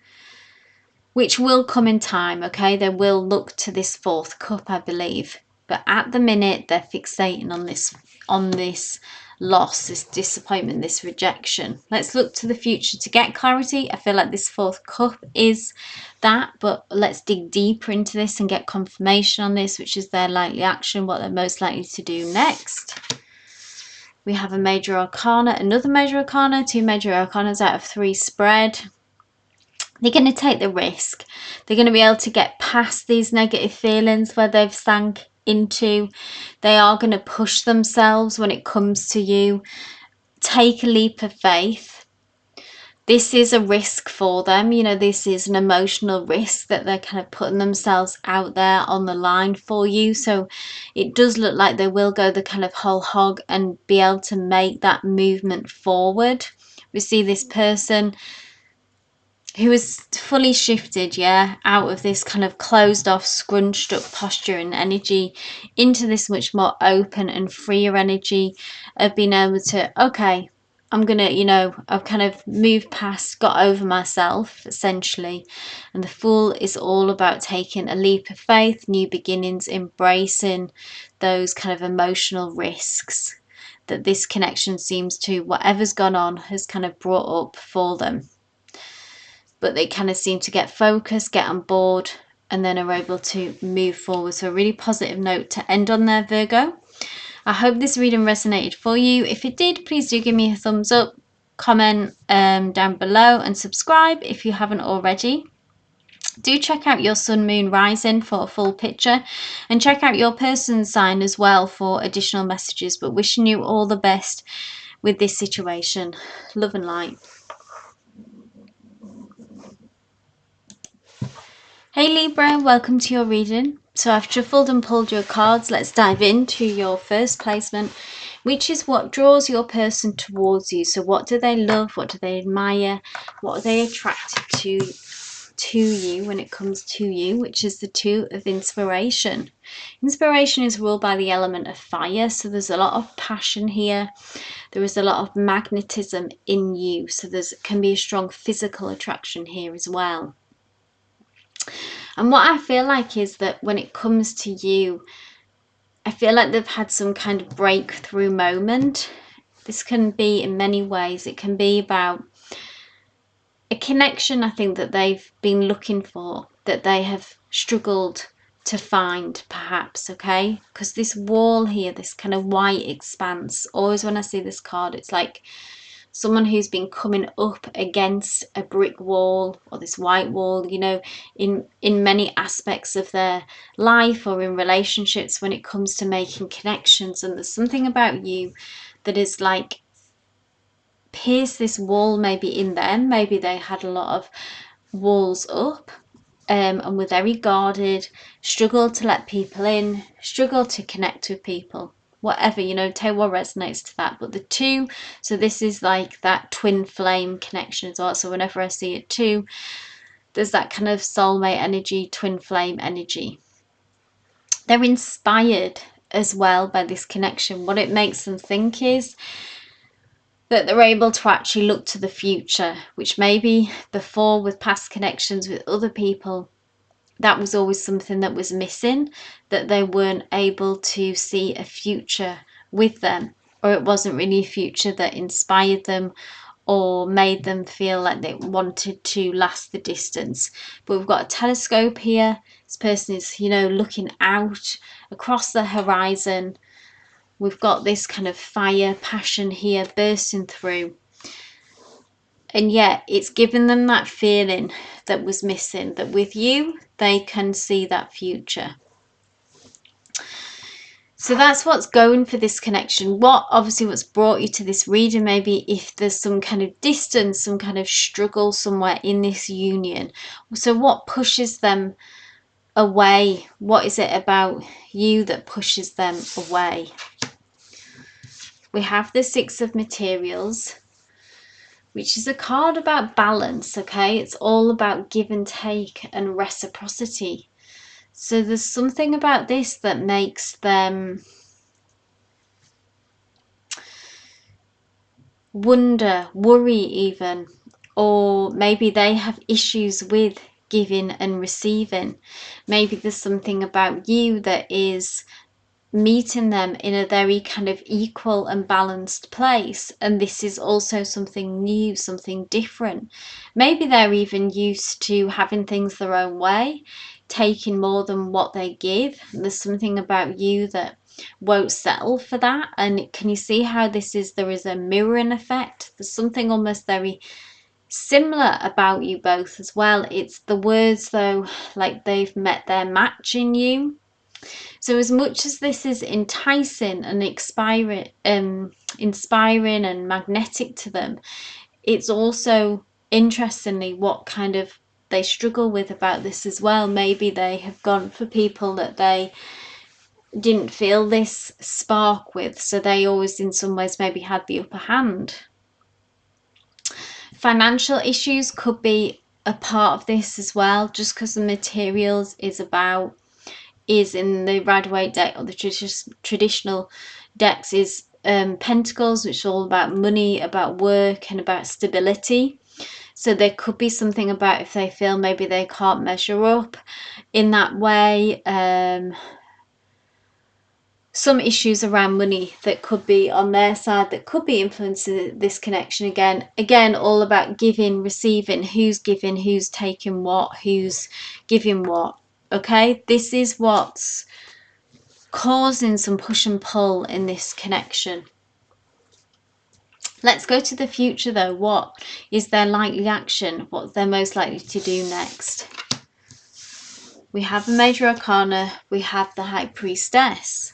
which will come in time, okay? They will look to this fourth cup, I believe. But at the minute, they're fixating on this loss, this disappointment, this rejection. Let's look to the future to get clarity. I feel like this fourth cup is that, but let's dig deeper into this and get confirmation on this, which is their likely action, what they're most likely to do next. We have a major arcana, another major arcana, two major arcanas out of three spread. They're going to take the risk. They're going to be able to get past these negative feelings where they've sank into. They are going to push themselves when it comes to you. Take a leap of faith. This is a risk for them. You know, this is an emotional risk that they're kind of putting themselves out there on the line for you. So it does look like they will go the kind of whole hog and be able to make that movement forward. We see this person who is fully shifted, out of this kind of closed off, scrunched up posture and energy into this much more open and freer energy of being able to, okay, I'm gonna, you know, I've kind of moved past, got over myself, essentially. And the Fool is all about taking a leap of faith, new beginnings, embracing those kind of emotional risks that this connection seems to, whatever's gone on, has kind of brought up for them. But they kind of seem to get focused, get on board, and then are able to move forward. So a really positive note to end on there, Virgo. I hope this reading resonated for you. If it did, please do give me a thumbs up, comment down below and subscribe if you haven't already. Do check out your sun, moon, rising for a full picture, and check out your person's sign as well for additional messages. But wishing you all the best with this situation. Love and light. Hey Libra, welcome to your reading. So I've shuffled and pulled your cards. Let's dive into your first placement, which is what draws your person towards you. So what do they love? What do they admire? What are they attracted to you when it comes to you, which is the Two of Inspiration. Inspiration is ruled by the element of fire, so there's a lot of passion here. There is a lot of magnetism in you, so there's can be a strong physical attraction here as well. And what I feel like is that when it comes to you, I feel like they've had some kind of breakthrough moment. This can be in many ways. It can be about a connection, I think, that they've been looking for, that they have struggled to find, perhaps, okay? Because this wall here, this kind of white expanse, always when I see this card, it's like someone who's been coming up against a brick wall or this white wall, you know, in many aspects of their life or in relationships when it comes to making connections. And there's something about you that is like pierce this wall maybe in them. Maybe they had a lot of walls up and were very guarded, struggled to let people in, struggled to connect with people. Whatever, you know, take what resonates to that. But the two, so this is like that twin flame connection as well. So whenever I see it too, there's that kind of soulmate energy, twin flame energy. They're inspired as well by this connection. What it makes them think is that they're able to actually look to the future, which maybe before with past connections with other people, that was always something that was missing, that they weren't able to see a future with them, or it wasn't really a future that inspired them or made them feel like they wanted to last the distance. But we've got a telescope here. This person is, you know, looking out across the horizon. We've got this kind of fire, passion here bursting through. And yet it's given them that feeling that was missing, that with you, they can see that future. So that's what's going for this connection. What's brought you to this reading, maybe if there's some kind of distance, some kind of struggle somewhere in this union. So what pushes them away? What is it about you that pushes them away? We have the Six of Materials, which is a card about balance, okay? It's all about give and take and reciprocity. So there's something about this that makes them wonder, worry even, or maybe they have issues with giving and receiving. Maybe there's something about you that is meeting them in a very kind of equal and balanced place, and this is also something new, something different. Maybe they're even used to having things their own way, taking more than what they give. There's something about you that won't settle for that. And can you see how there is a mirroring effect? There's something almost very similar about you both as well. It's the words though, like they've met their match in you. So as much as this is enticing and inspiring and magnetic to them, it's also, interestingly, what kind of they struggle with about this as well. Maybe they have gone for people that they didn't feel this spark with, so they always in some ways maybe had the upper hand. Financial issues could be a part of this as well, just because the Materials is in the Rider-Waite deck, or the traditional decks, is Pentacles, which is all about money, about work and about stability. So there could be something about if they feel maybe they can't measure up in that way, some issues around money that could be on their side, that could be influencing this connection. Again, all about giving, receiving, who's giving, who's taking what, who's giving what. Okay, this is what's causing some push and pull in this connection. Let's go to the future though. What is their likely action? What they're most likely to do next? We have a major arcana. We have the High Priestess.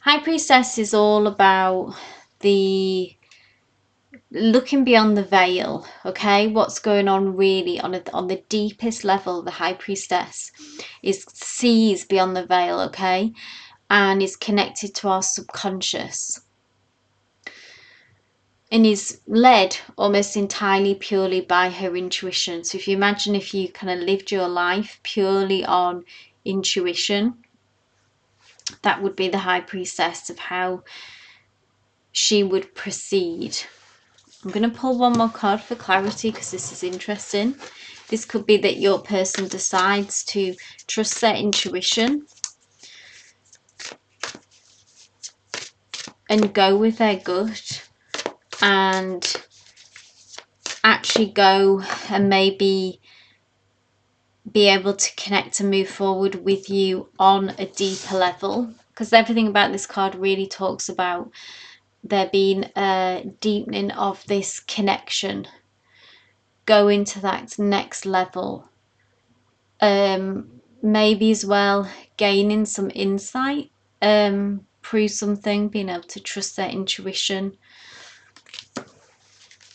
High Priestess is all about the looking beyond the veil, okay? What's going on really on the deepest level. The High Priestess sees beyond the veil, okay? And is connected to our subconscious. And is led almost entirely purely by her intuition. So if you imagine if you kind of lived your life purely on intuition, that would be the High Priestess of how she would proceed. I'm going to pull one more card for clarity because this is interesting. This could be that your person decides to trust their intuition and go with their gut and actually go and maybe be able to connect and move forward with you on a deeper level, because everything about this card really talks about there being a deepening of this connection, going to that next level, maybe as well gaining some insight through something, being able to trust their intuition.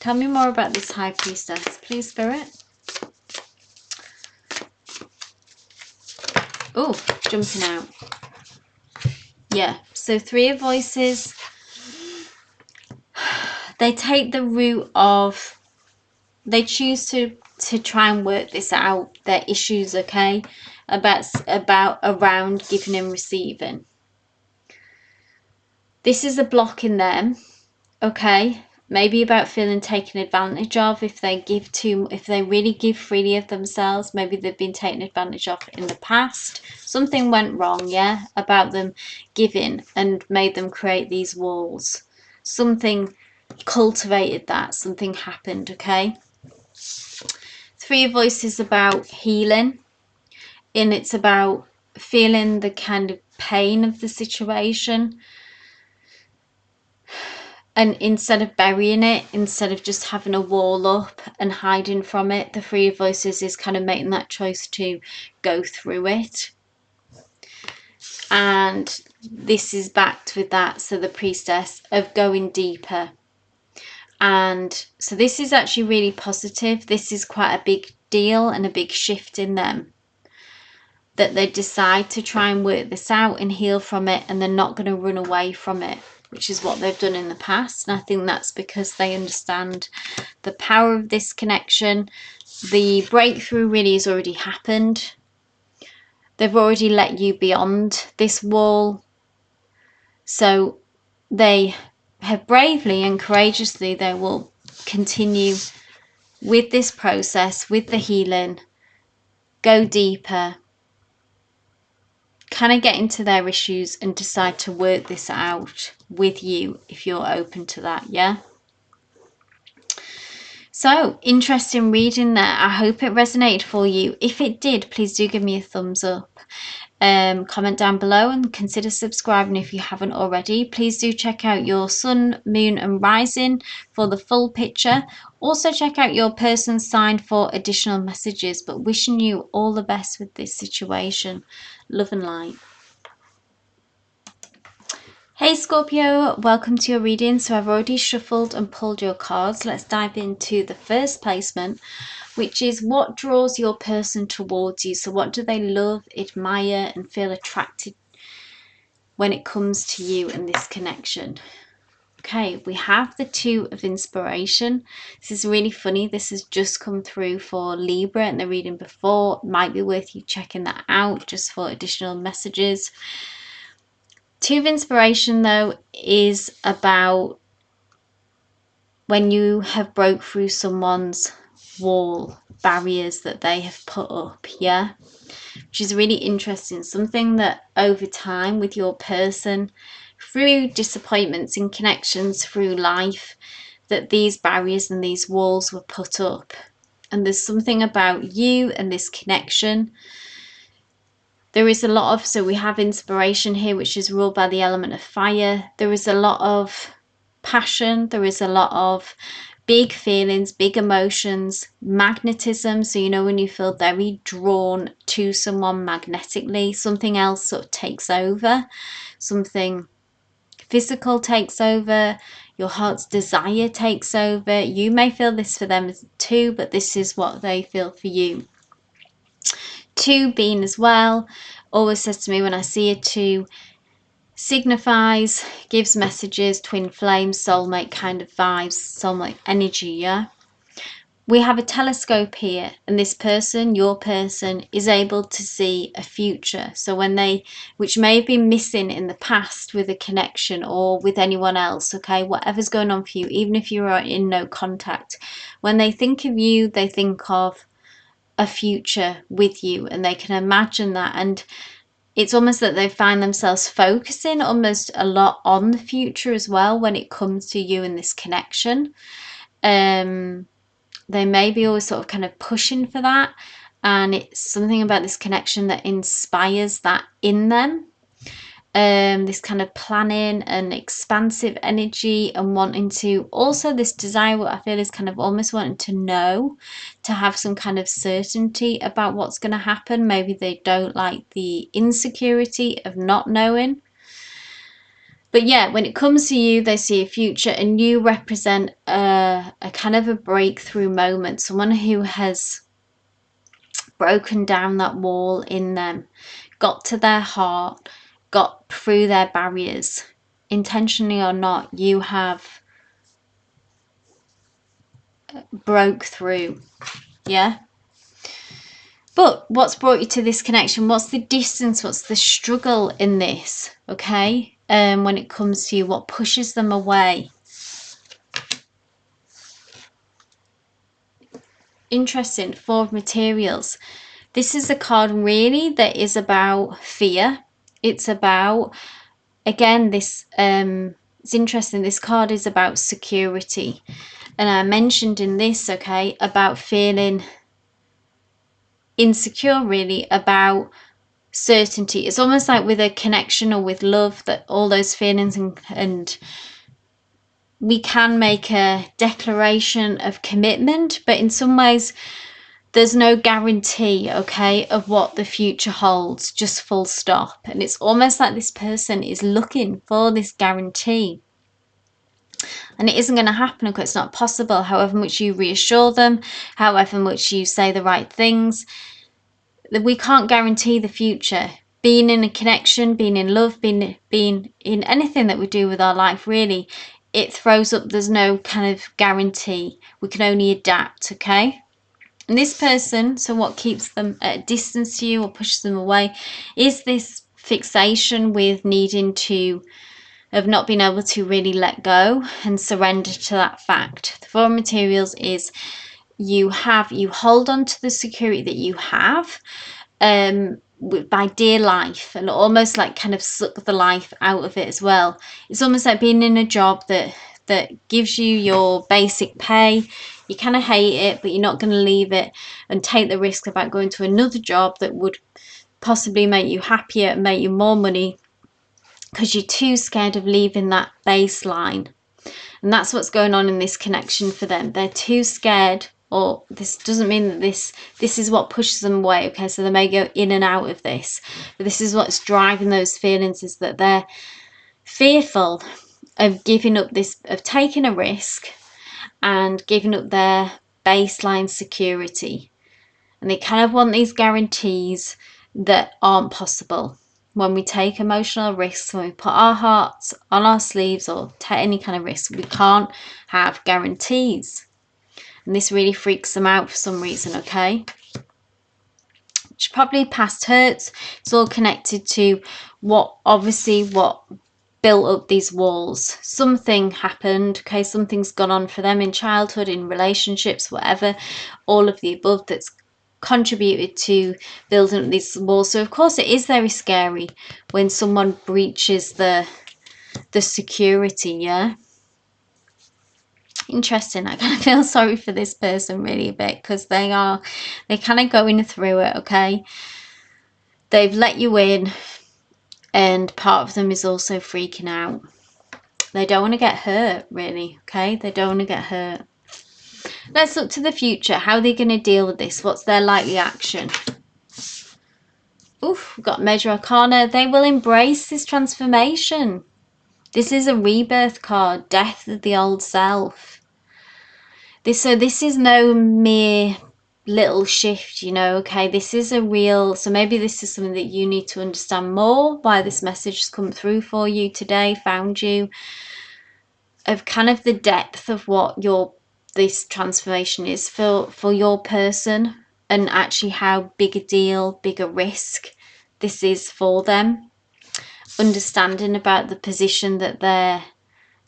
Tell me more about this High Priestess, please, Spirit. Oh, jumping out. Yeah, so Three of Voices. They take the route of, they choose to try and work this out, their issues, okay, about around giving and receiving. This is a block in them, okay, maybe about feeling taken advantage of. If they really give freely of themselves, maybe they've been taken advantage of in the past. Something went wrong, yeah, about them giving and made them create these walls. Something cultivated that, something happened, okay. Three of Voices about healing, and it's about feeling the kind of pain of the situation, and instead of burying it, instead of just having a wall up and hiding from it, the Three of Voices is kind of making that choice to go through it. And this is backed with that, so the Priestess, of going deeper. And so this is actually really positive. This is quite a big deal and a big shift in them, that they decide to try and work this out and heal from it, and they're not going to run away from it, which is what they've done in the past. And I think that's because they understand the power of this connection. The breakthrough really has already happened. They've already let you beyond this wall. So they have bravely and courageously, they will continue with this process, with the healing, go deeper, kind of get into their issues and decide to work this out with you if you're open to that, yeah? So, interesting reading there. I hope it resonated for you. If it did, please do give me a thumbs up. Comment down below and consider subscribing if you haven't already. Please do check out your sun, moon and rising for the full picture. Also check out your person's sign for additional messages, but wishing you all the best with this situation. Love and light. Hey Scorpio, welcome to your reading. So I've already shuffled and pulled your cards. Let's dive into the first placement, which is what draws your person towards you. So what do they love, admire and feel attracted when it comes to you and this connection? Okay, we have the Two of Inspiration. This is really funny. This has just come through for Libra in the reading before. Might be worth you checking that out just for additional messages. Two of Inspiration though is about when you have broke through someone's wall, barriers that they have put up, yeah, which is really interesting. Something that over time with your person, through disappointments and connections through life, that these barriers and these walls were put up. And there's something about you and this connection. There is a lot of, so we have Inspiration here, which is ruled by the element of fire. There is a lot of passion. There is a lot of big feelings, big emotions, magnetism. So, you know, when you feel very drawn to someone magnetically, something else sort of takes over, something physical takes over, your heart's desire takes over. You may feel this for them too, but this is what they feel for you. 2 being as well always says to me when I see a 2, signifies, gives messages, twin flames, soulmate kind of vibes, soulmate energy. Yeah, we have a telescope here, and this person, your person, is able to see a future. So when they, which may have been missing in the past with a connection or with anyone else, okay, whatever's going on for you, even if you are in no contact, when they think of you, they think of a future with you, and they can imagine that. And it's almost that they find themselves focusing almost a lot on the future as well when it comes to you and this connection. They may be always sort of kind of pushing for that, and it's something about this connection that inspires that in them. This kind of planning and expansive energy, and wanting to, also this desire, what I feel is kind of almost wanting to know, to have some kind of certainty about what's going to happen. Maybe they don't like the insecurity of not knowing. But yeah, when it comes to you, they see a future, and you represent a kind of a breakthrough moment, someone who has broken down that wall in them, got to their heart, got through their barriers. Intentionally or not, you have broke through. Yeah. But what's brought you to this connection? What's the distance? What's the struggle in this? Okay. When it comes to you, what pushes them away? Interesting. 4 of Materials. This is a card really that is about fear. It's about, again, this it's interesting, this card is about security, and I mentioned in this, okay, about feeling insecure, really, about certainty. It's almost like with a connection or with love, that all those feelings, and we can make a declaration of commitment, but in some ways there's no guarantee, okay, of what the future holds, just full stop. And it's almost like this person is looking for this guarantee, and it isn't going to happen because it's not possible. However much you reassure them, however much you say the right things, we can't guarantee the future. Being in a connection, being in love, being in anything that we do with our life, really, it throws up, there's no kind of guarantee. We can only adapt, okay? And this person, so what keeps them at a distance to you or pushes them away, is this fixation with needing to, of not being able to really let go and surrender to that fact. The 4 of Materials is you hold on to the security that you have by dear life, and almost like kind of suck the life out of it as well. It's almost like being in a job that gives you your basic pay. You kind of hate it, but you're not going to leave it and take the risk about going to another job that would possibly make you happier and make you more money, because you're too scared of leaving that baseline. And that's what's going on in this connection for them. They're too scared, or this doesn't mean that this is what pushes them away, okay? So they may go in and out of this, but this is what's driving those feelings, is that they're fearful of giving up this, of taking a risk and giving up their baseline security. And they kind of want these guarantees that aren't possible. When we take emotional risks, when we put our hearts on our sleeves or take any kind of risk, we can't have guarantees. And this really freaks them out for some reason, okay? Which probably past hurts. It's all connected to what built up these walls. Something happened, okay? Something's gone on for them in childhood, in relationships, whatever, all of the above, that's contributed to building up these walls. So of course it is very scary when someone breaches the security. Yeah, interesting. I kind of feel sorry for this person really a bit, because they're kind of going through it, okay? They've let you in, and part of them is also freaking out. They don't want to get hurt, really, okay? They don't want to get hurt. Let's look to the future. How are they going to deal with this? What's their likely action? Oof, we've got Major Arcana. They will embrace this transformation. This is a rebirth card, death of the old self. So this is no mere little shift, you know, okay? This is a real, so maybe this is something that you need to understand more, why this message has come through for you today, found you, of kind of the depth of what this transformation is for your person, and actually how big a deal, big a risk this is for them. Understanding about the position that they're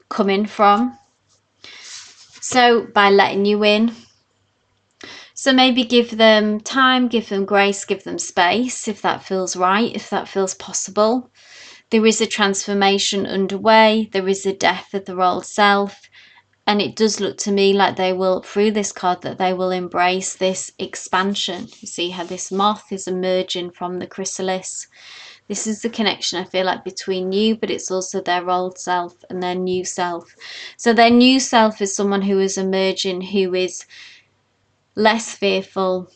coming from. So by letting you in. So maybe give them time, give them grace, give them space if that feels right, if that feels possible. There is a transformation underway. There is a death of their old self. And it does look to me like they will, through this card, that they will embrace this expansion. You see how this moth is emerging from the chrysalis. This is the connection, I feel like, between you, but it's also their old self and their new self. So their new self is someone who is emerging, who is less fearful,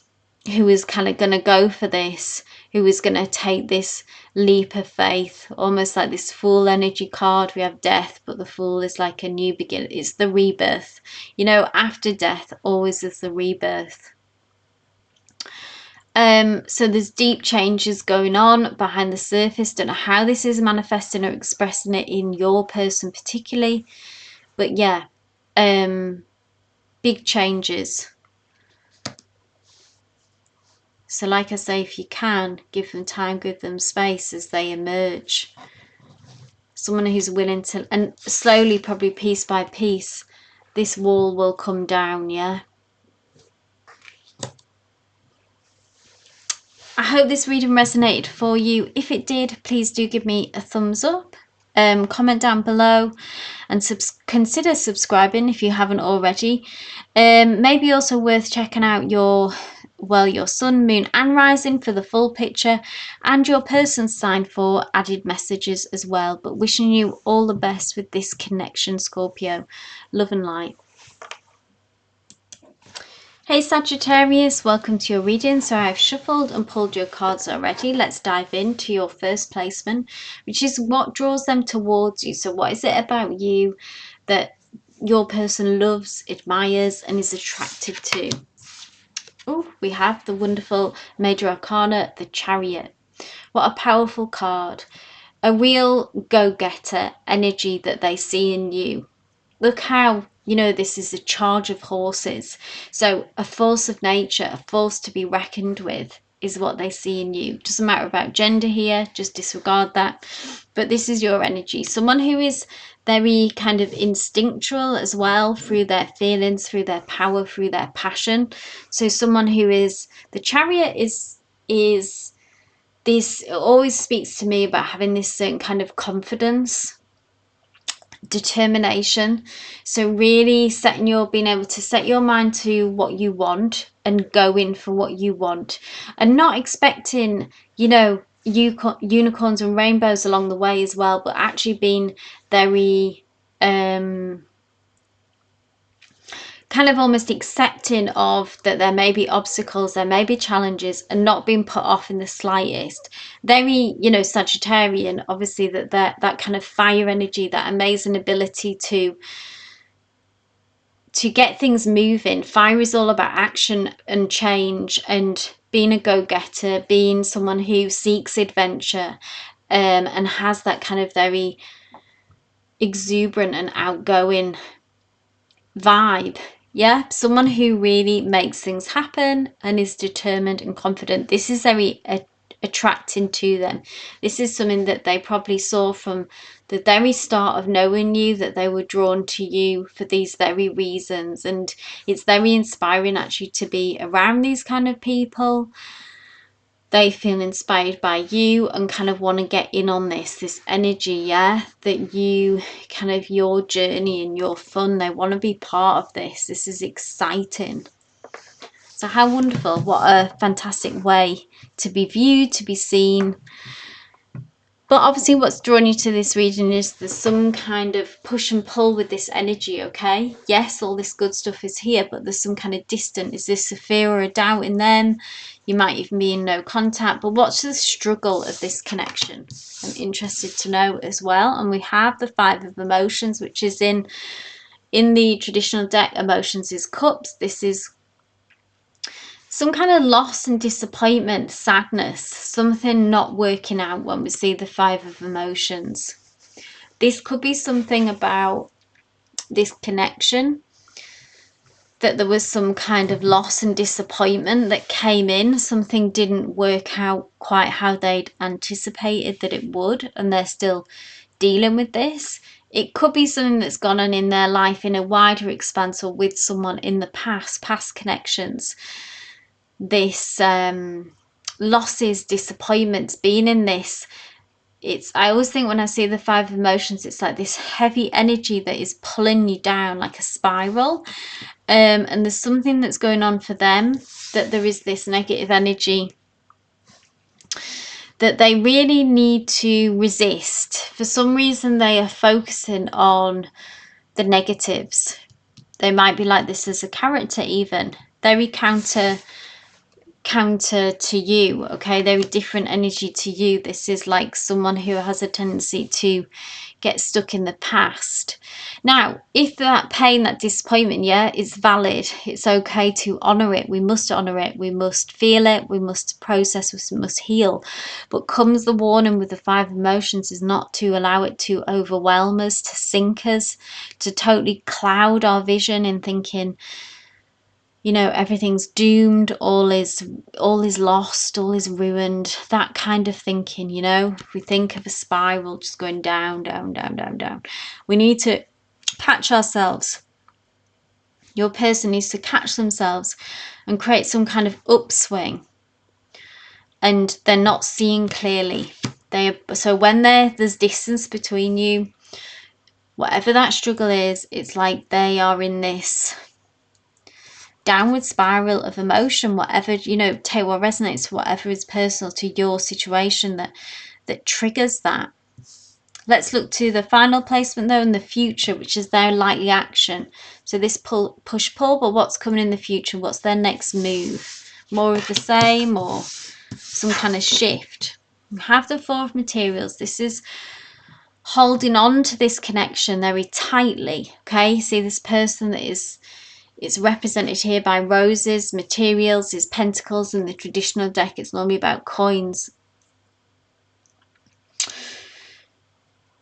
who is kind of going to go for this, who is going to take this leap of faith, almost like this Fool energy card. We have death, but the Fool is like a new beginning. It's the rebirth. You know, after death always is the rebirth. So there's deep changes going on behind the surface. Don't know how this is manifesting or expressing it in your person particularly, but yeah, big changes. So like I say, if you can, give them time, give them space as they emerge. Someone who's willing to, and slowly, probably piece by piece, this wall will come down, yeah? I hope this reading resonated for you. If it did, please do give me a thumbs up. Comment down below and consider subscribing if you haven't already. Maybe also worth checking out your sun, moon and rising for the full picture, and your person's sign for added messages as well. But wishing you all the best with this connection, Scorpio. Love and light. Hey Sagittarius, welcome to your reading. So I've shuffled and pulled your cards already. Let's dive into your first placement, which is what draws them towards you. So what is it about you that your person loves, admires and is attracted to? Oh, we have the wonderful Major Arcana, the Chariot. What a powerful card. A real go-getter energy that they see in you. Look how, you know, this is a charge of horses. So a force of nature, a force to be reckoned with is what they see in you. Doesn't matter about gender here, just disregard that. But this is your energy. Someone who is very kind of instinctual as well, through their feelings, through their power, through their passion. So someone who is, the Chariot is this, it always speaks to me about having this certain kind of confidence, determination. So really being able to set your mind to what you want and go in for what you want, and not expecting, you know, unicorns and rainbows along the way as well, but actually being very kind of almost accepting of that there may be obstacles, there may be challenges, and not being put off in the slightest. Very, you know, Sagittarian, obviously, that kind of fire energy, that amazing ability to get things moving. Fire is all about action and change and being a go-getter, being someone who seeks adventure, and has that kind of very exuberant and outgoing vibe. Yeah, someone who really makes things happen and is determined and confident. This is very attracting to them. This is something that they probably saw from the very start of knowing you, that they were drawn to you for these very reasons. And it's very inspiring actually to be around these kind of people. They feel inspired by you and kind of want to get in on this energy, yeah, that you kind of, your journey and your fun, they want to be part of this. This is exciting. So how wonderful. What a fantastic way to be viewed, to be seen But obviously what's drawn you to this reading is there's some kind of push and pull with this energy, okay? Yes, all this good stuff is here, but there's some kind of distant. Is this a fear or a doubt in them? You might even be in no contact. But what's the struggle of this connection? I'm interested to know as well. And we have the 5 of emotions, which is in the traditional deck. Emotions is cups. This is some kind of loss and disappointment, sadness, something not working out when we see the 5 of emotions. This could be something about this connection, that there was some kind of loss and disappointment that came in. Something didn't work out quite how they'd anticipated that it would, and they're still dealing with this. It could be something that's gone on in their life in a wider expanse, or with someone in the past connections. This losses, disappointments, being in this, I always think when I see the 5 of emotions, it's like this heavy energy that is pulling you down like a spiral, and there's something that's going on for them, that there is this negative energy that they really need to resist. For some reason they are focusing on the negatives. They might be like this as a character, even very counter to you, okay? Very different energy to you. This is like someone who has a tendency to get stuck in the past. Now, if that pain, that disappointment, yeah, is valid, it's okay to honor it. We must honor it. We must feel it. We must process. We must heal. But comes the warning with the 5 emotions is not to allow it to overwhelm us, to sink us, to totally cloud our vision in thinking, you know, everything's doomed, all is lost, all is ruined, that kind of thinking, you know. If we think of a spiral just going down, down, down, down, down, we need to catch ourselves. Your person needs to catch themselves and create some kind of upswing, and they're not seeing clearly. So when there's distance between you, whatever that struggle is, it's like they are in this downward spiral of emotion, whatever, you know, take what resonates, whatever is personal to your situation that triggers that. Let's look to the final placement though, in the future, which is their likely action. So this push pull, but what's coming in the future? What's their next move? More of the same, or some kind of shift? We have the 4 of materials. This is holding on to this connection very tightly, okay? See this person that is, it's represented here by roses, materials is pentacles. In the traditional deck, it's normally about coins.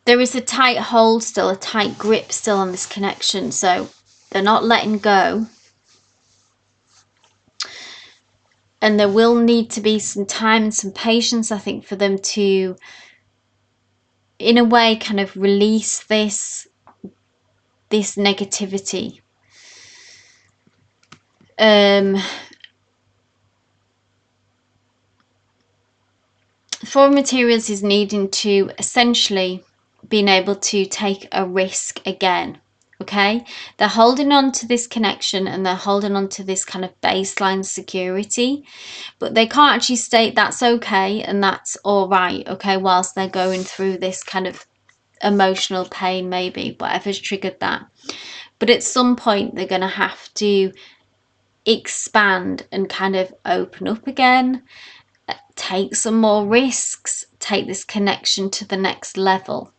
There is a tight hold still, a tight grip still on this connection. So they're not letting go. And there will need to be some time and some patience, I think, for them to, in a way, kind of release this negativity. For materials is needing to essentially being able to take a risk again, okay? They're holding on to this connection and they're holding on to this kind of baseline security, but they can't actually state that's okay and that's all right, okay, whilst they're going through this kind of emotional pain, maybe whatever's triggered that. But at some point they're going to have to expand and kind of open up again, take some more risks, take this connection to the next level.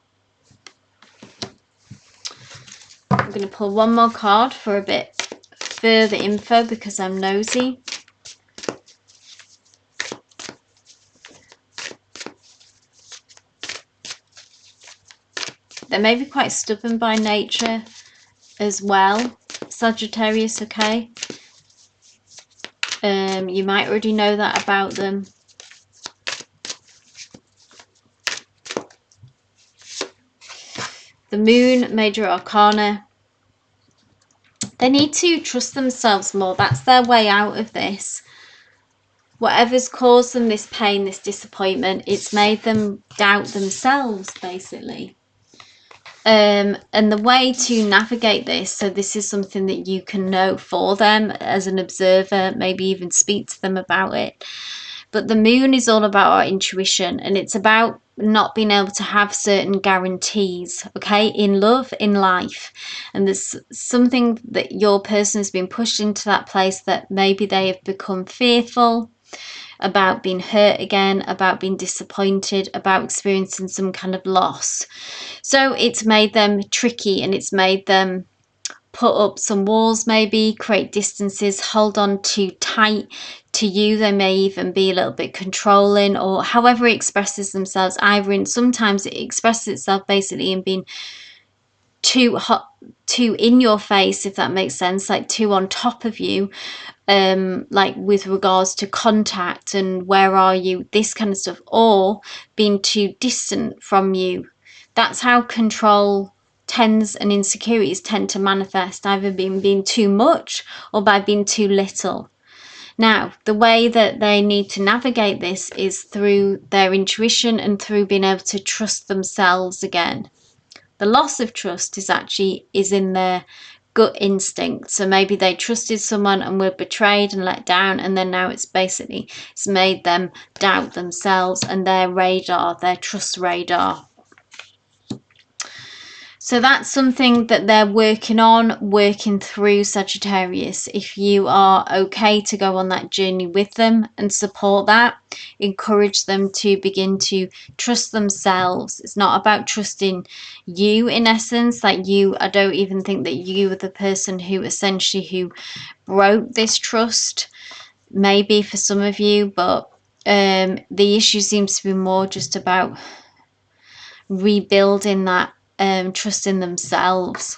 I'm going to pull one more card for a bit further info because I'm nosy. They may be quite stubborn by nature as well, Sagittarius, okay? You might already know that about them. The Moon, Major Arcana. They need to trust themselves more. That's their way out of this. Whatever's caused them this pain, this disappointment, it's made them doubt themselves, basically. And the way to navigate this, so this is something that you can know for them as an observer, maybe even speak to them about it. But the moon is all about our intuition, and it's about not being able to have certain guarantees, okay, in love, in life. And there's something that your person has been pushed into that place that maybe they have become fearful about being hurt again, about being disappointed, about experiencing some kind of loss. So it's made them tricky, and it's made them put up some walls, maybe create distances, hold on too tight to you. They may even be a little bit controlling, or however it expresses themselves. Either in, sometimes it expresses itself basically in being too hot, too in your face, if that makes sense, like too on top of you, like with regards to contact and where are you, this kind of stuff, or being too distant from you. That's how control tends, and insecurities tend to manifest, either being too much or by being too little. Now, the way that they need to navigate this is through their intuition and through being able to trust themselves again. The loss of trust is in their gut instinct. So maybe they trusted someone and were betrayed and let down, and then now it's made them doubt themselves and their radar, their trust radar. So that's something that they're working through, Sagittarius. If you are okay to go on that journey with them and support that, encourage them to begin to trust themselves. It's not about trusting you, in essence. Like you, I don't even think that you are the person who broke this trust. Maybe for some of you, but the issue seems to be more just about rebuilding that trust in themselves.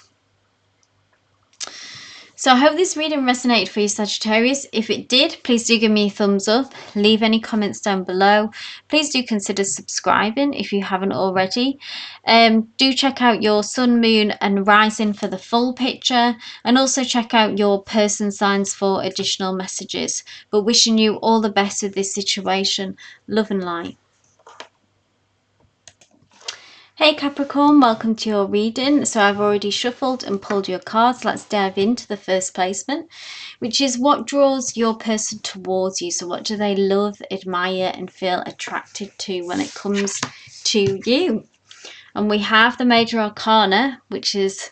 So I hope this reading resonated for you, Sagittarius. If it did, please do give me a thumbs up. Leave any comments down below. Please do consider subscribing if you haven't already. Do check out your sun, moon and rising for the full picture, and also check out your person signs for additional messages. But wishing you all the best with this situation. Love and light. Hey Capricorn, welcome to your reading. So I've already shuffled and pulled your cards. Let's dive into the first placement, which is what draws your person towards you. So what do they love, admire and feel attracted to when it comes to you? And we have the Major Arcana, which is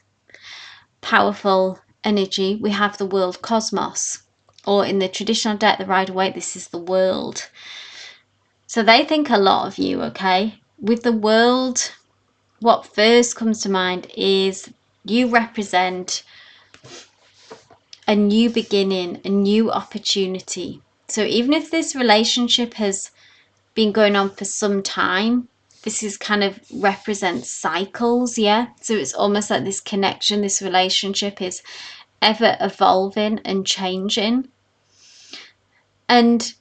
powerful energy. We have the World Cosmos, or in the traditional deck, the Rider-Waite, this is the World. So they think a lot of you, okay? With the World, what first comes to mind is you represent a new beginning, a new opportunity. So even if this relationship has been going on for some time, this is kind of represents cycles, yeah? So it's almost like this connection, this relationship is ever evolving and changing. And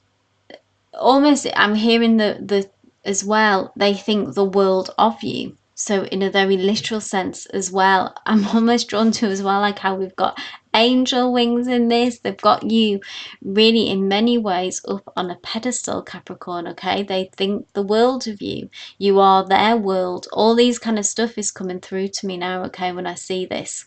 almost I'm hearing the as well, they think the world of you. So in a very literal sense as well, I'm almost drawn to as well, like how we've got angel wings in this. They've got you really in many ways up on a pedestal, Capricorn, okay? They think the world of you. You are their world. All these kind of stuff is coming through to me now, okay, when I see this.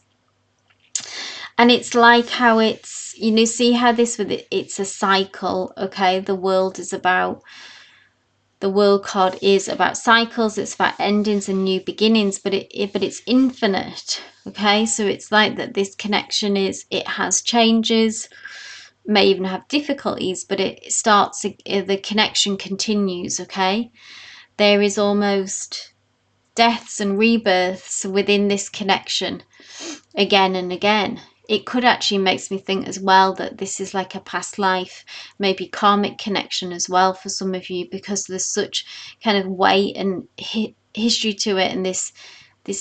And it's like how it's, you know, see how this with it's a cycle, okay? The world is about, the World card is about cycles, it's about endings and new beginnings, but it's infinite, okay? So it's like that this connection is, it has changes, may even have difficulties, but it starts, the connection continues, okay? There is almost deaths and rebirths within this connection again and again. It could actually makes me think as well that this is like a past life, maybe karmic connection as well for some of you, because there's such kind of weight and history to it, and this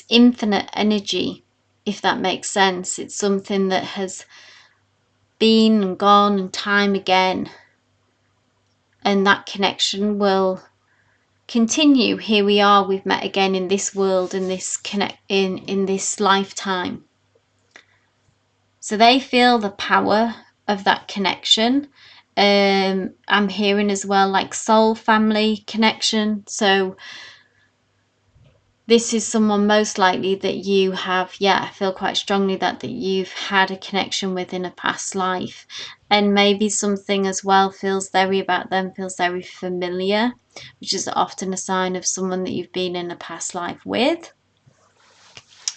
infinite energy, if that makes sense. It's something that has been and gone and time again, and that connection will continue. Here we are, we've met again in this world, in this in this lifetime. So they feel the power of that connection. I'm hearing as well like soul family connection. So this is someone most likely that you have, I feel quite strongly that you've had a connection with in a past life. And maybe something as well feels very familiar, which is often a sign of someone that you've been in a past life with.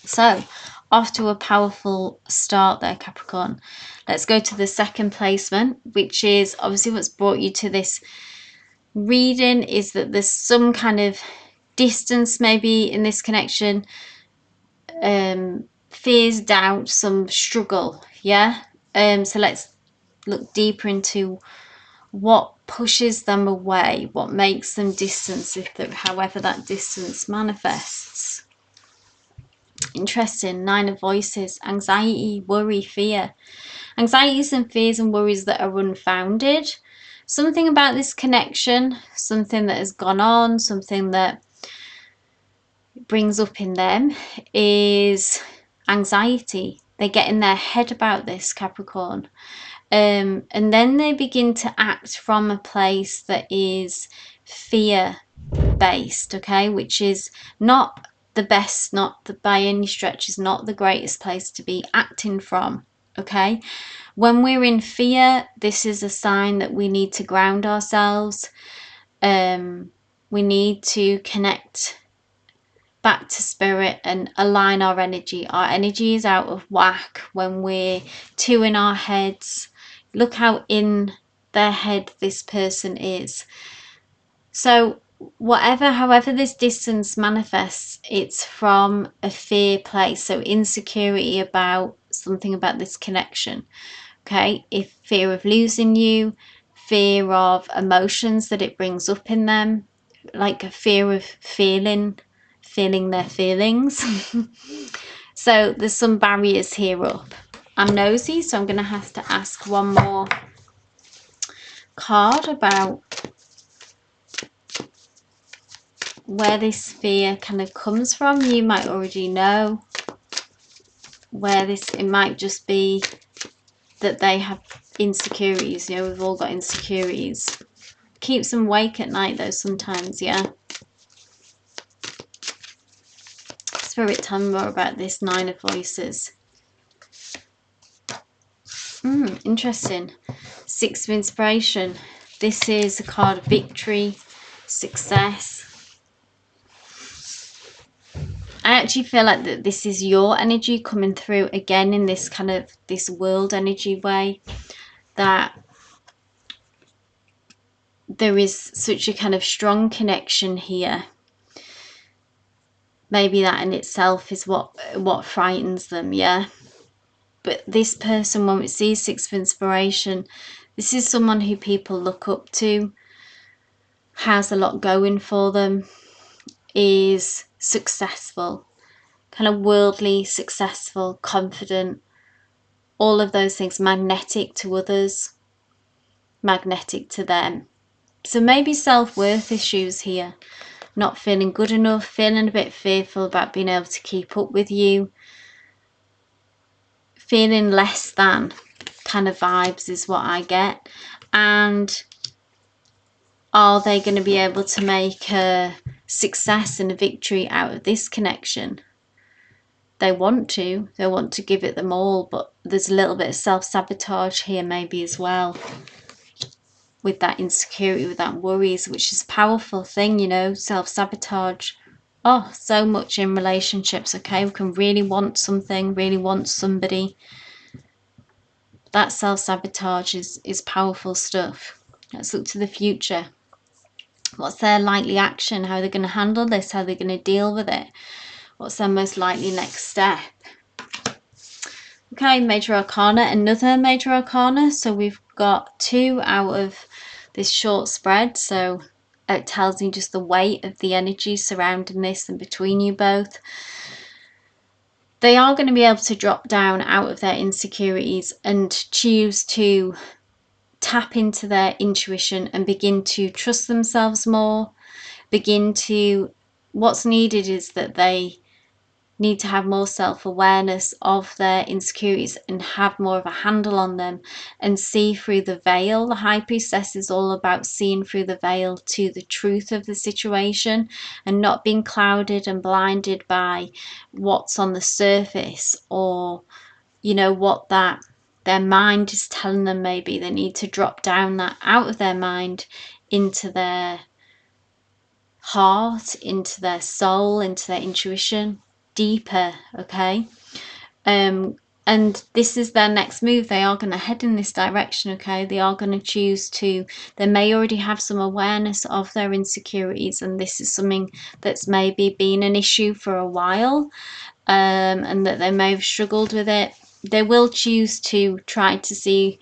So, off to a powerful start there, Capricorn. Let's go to the second placement, which is obviously what's brought you to this reading, is that there's some kind of distance maybe in this connection, fears, doubt, some struggle. So let's look deeper into what pushes them away, what makes them distance, however that distance manifests. Interesting. 9 of Voices. Anxiety, worry, fear. Anxieties and fears and worries that are unfounded. Something about this connection, something that has gone on, something that brings up in them is anxiety. They get in their head about this, Capricorn. And then they begin to act from a place that is fear based, okay, which is not the best, by any stretch, is not the greatest place to be acting from, okay. When we're in fear, this is a sign that we need to ground ourselves. We need to connect back to spirit and align our energy. Our energy is out of whack when we're too in our heads. Look how in their head this person is. So however this distance manifests, it's from a fear place. So insecurity about something about this connection. Okay, if fear of losing you, fear of emotions that it brings up in them, like a fear of feeling their feelings. So there's some barriers here up. I'm nosy, so I'm going to have to ask one more card about where this fear kind of comes from. You might already know where it might just be that they have insecurities. We've all got insecurities. Keeps them awake at night though sometimes, Spirit, tell me more about this 9 of Voices. Interesting. 6 of Inspiration. This is a card of victory, success. I actually feel like that this is your energy coming through again in this kind of this world energy way, that there is such a kind of strong connection here. Maybe that in itself is what frightens them, But this person, when we see 6 of Inspiration, this is someone who people look up to, has a lot going for them, is successful, kind of worldly successful, confident, all of those things, magnetic to others, magnetic to them. So maybe self-worth issues here, not feeling good enough, feeling a bit fearful about being able to keep up with you, feeling less than kind of vibes is what I get. And are they going to be able to make a success and a victory out of this connection? They want to give it them all, but there's a little bit of self-sabotage here maybe as well, with that insecurity, with that worries, which is a powerful thing, self-sabotage. Oh, so much in relationships, okay? We can really want something, really want somebody. That self-sabotage is powerful stuff. Let's look to the future. What's their likely action? How are they going to handle this? How are they going to deal with it? What's their most likely next step? Okay, Major Arcana, another Major Arcana. So we've got 2 out of this short spread. So it tells you just the weight of the energy surrounding this and between you both. They are going to be able to drop down out of their insecurities and choose to tap into their intuition and begin to trust themselves more. What's needed is that they need to have more self-awareness of their insecurities and have more of a handle on them and see through the veil. The High Priestess is all about seeing through the veil to the truth of the situation and not being clouded and blinded by what's on the surface, or you know, what that their mind is telling them. Maybe they need to drop down that out of their mind into their heart, into their soul, into their intuition, deeper. Okay. And this is their next move. They are going to head in this direction. Okay, they are going to choose to, they may already have some awareness of their insecurities, and this is something that's maybe been an issue for a while, and that they may have struggled with it. They will choose to try to see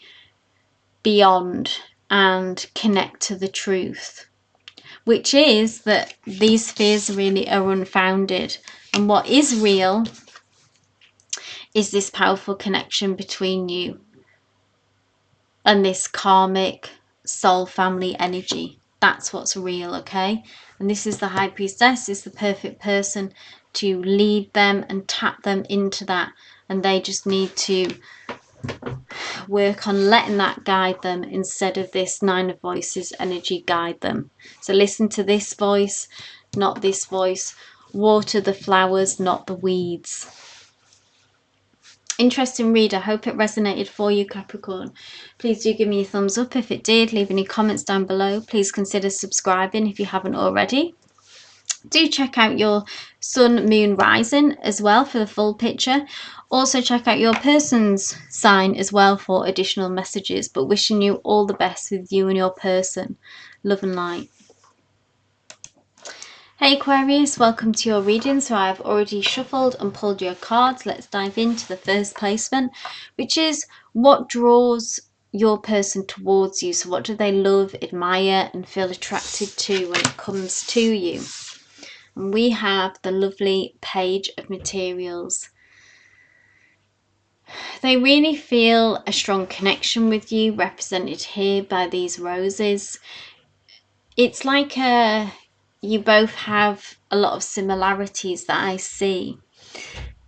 beyond and connect to the truth, which is that these fears really are unfounded, and what is real is this powerful connection between you and this karmic soul family energy. That's what's real. Okay, and this is the High Priestess, is the perfect person to lead them and tap them into that, and they just need to work on letting that guide them instead of this Nine of Voices energy guide them. So listen to this voice, not this voice. Water the flowers, not the weeds. Interesting read. I hope it resonated for you, Capricorn. Please do give me a thumbs up if it did. Leave any comments down below. Please consider subscribing if you haven't already. Do check out your sun, moon, rising as well for the full picture. Also check out your person's sign as well for additional messages. But wishing you all the best with you and your person. Love and light. Hey Aquarius, welcome to your reading. So I've already shuffled and pulled your cards. Let's dive into the first placement, which is what draws your person towards you. So what do they love, admire and feel attracted to when it comes to you? And we have the lovely Page of Materials. They really feel a strong connection with you, represented here by these roses. It's like you both have a lot of similarities that I see.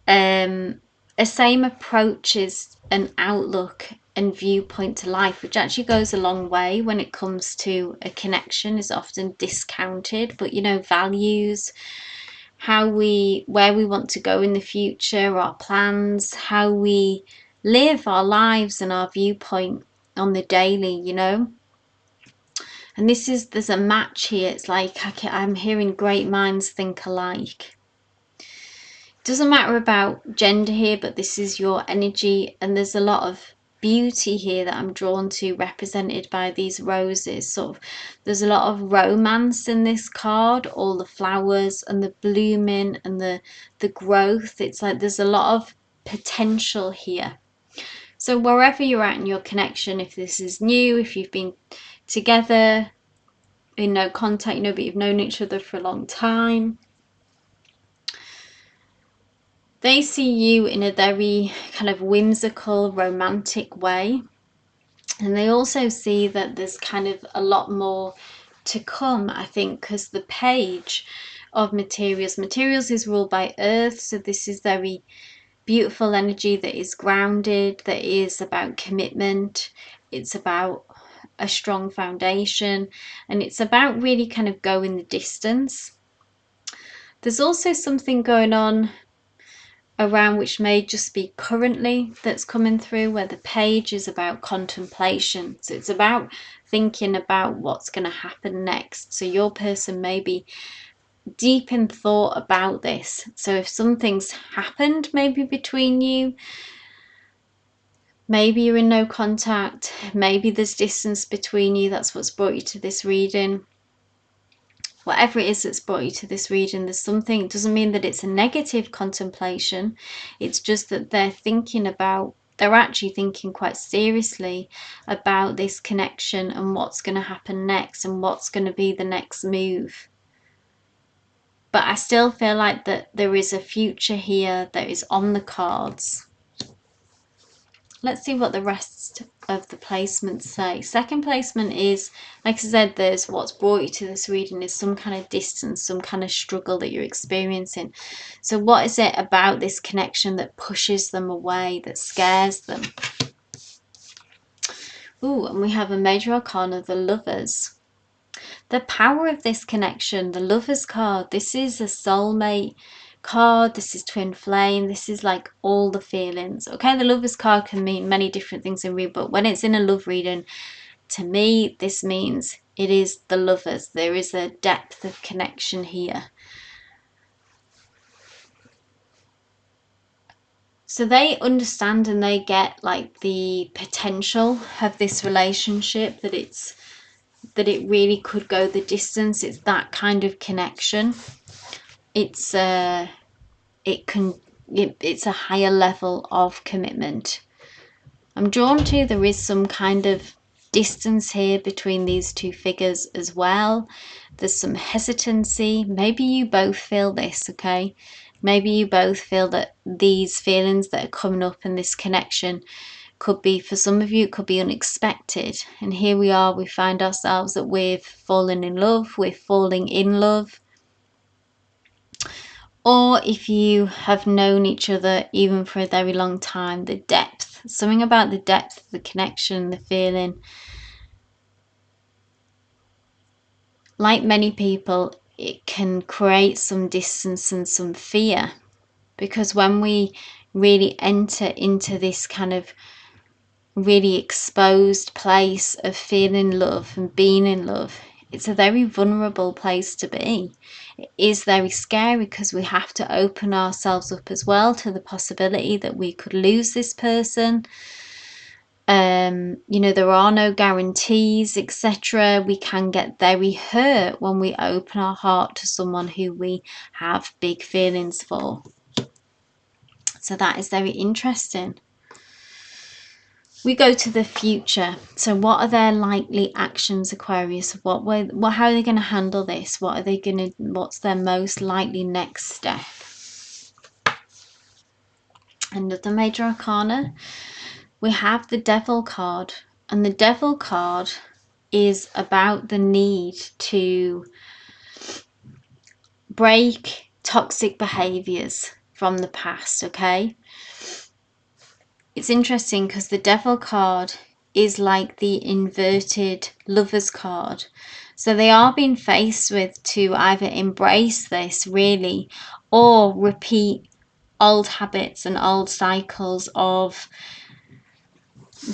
A same approaches and outlook and viewpoint to life, which actually goes a long way when it comes to a connection, is often discounted. But you know, values, where we want to go in the future, our plans, how we live our lives and our viewpoint on the daily, you know. And there's a match here. It's like I'm hearing great minds think alike. It doesn't matter about gender here, but this is your energy, and there's a lot of beauty here that I'm drawn to, represented by these roses. Sort of, there's a lot of romance in this card, all the flowers and the blooming and the growth. It's like there's a lot of potential here. So wherever you're at in your connection, if this is new, if you've been together in no contact, you know, but you've known each other for a long time, they see you in a very kind of whimsical, romantic way. And they also see that there's kind of a lot more to come, I think, because the Page of Materials is ruled by Earth. So this is very beautiful energy that is grounded, that is about commitment. It's about a strong foundation, and it's about really kind of going the distance. There's also something going on around, which may just be currently, that's coming through, where the Page is about contemplation. So it's about thinking about what's going to happen next. So your person may be deep in thought about this. So if something's happened maybe between you, maybe you're in no contact, maybe there's distance between you, that's what's brought you to this reading. Whatever it is that's brought you to this reading, there's something. It doesn't mean that it's a negative contemplation. It's just that they're actually thinking quite seriously about this connection and what's going to happen next and what's going to be the next move. But I still feel like that there is a future here that is on the cards. Let's see what the rest of the placements say. Second placement is, like I said, there's what's brought you to this reading is some kind of distance, some kind of struggle that you're experiencing. So what is it about this connection that pushes them away, that scares them? Ooh, and we have a major arcana, the Lovers. The power of this connection, the Lovers card, this is a soulmate card, this is twin flame, this is like all the feelings. Okay, the Lovers card can mean many different things in read, but when it's in a love reading, to me, this means it is the Lovers. There is a depth of connection here. So they understand and they get like the potential of this relationship, that it really could go the distance. It's that kind of connection. It's it's a higher level of commitment. I'm drawn to, there is some kind of distance here between these two figures as well. There's some hesitancy. Maybe you both feel this, okay? Maybe you both feel that these feelings that are coming up in this connection could be, for some of you, it could be unexpected. And here we are, we find ourselves that we've fallen in love, we're falling in love. Or if you have known each other even for a very long time, the depth, something about the depth of the connection, the feeling. Like many people, it can create some distance and some fear, because when we really enter into this kind of really exposed place of feeling love and being in love, it's a very vulnerable place to be. It is very scary because we have to open ourselves up as well to the possibility that we could lose this person. You know, there are no guarantees, etc. We can get very hurt when we open our heart to someone who we have big feelings for. So that is very interesting. We go to the future. So what are their likely actions, Aquarius? How are they going to handle this? What's their most likely next step? Another major arcana. We have the Devil card, and the Devil card is about the need to break toxic behaviors from the past, okay? It's interesting because the Devil card is like the inverted Lovers card. So they are being faced with to either embrace this really or repeat old habits and old cycles of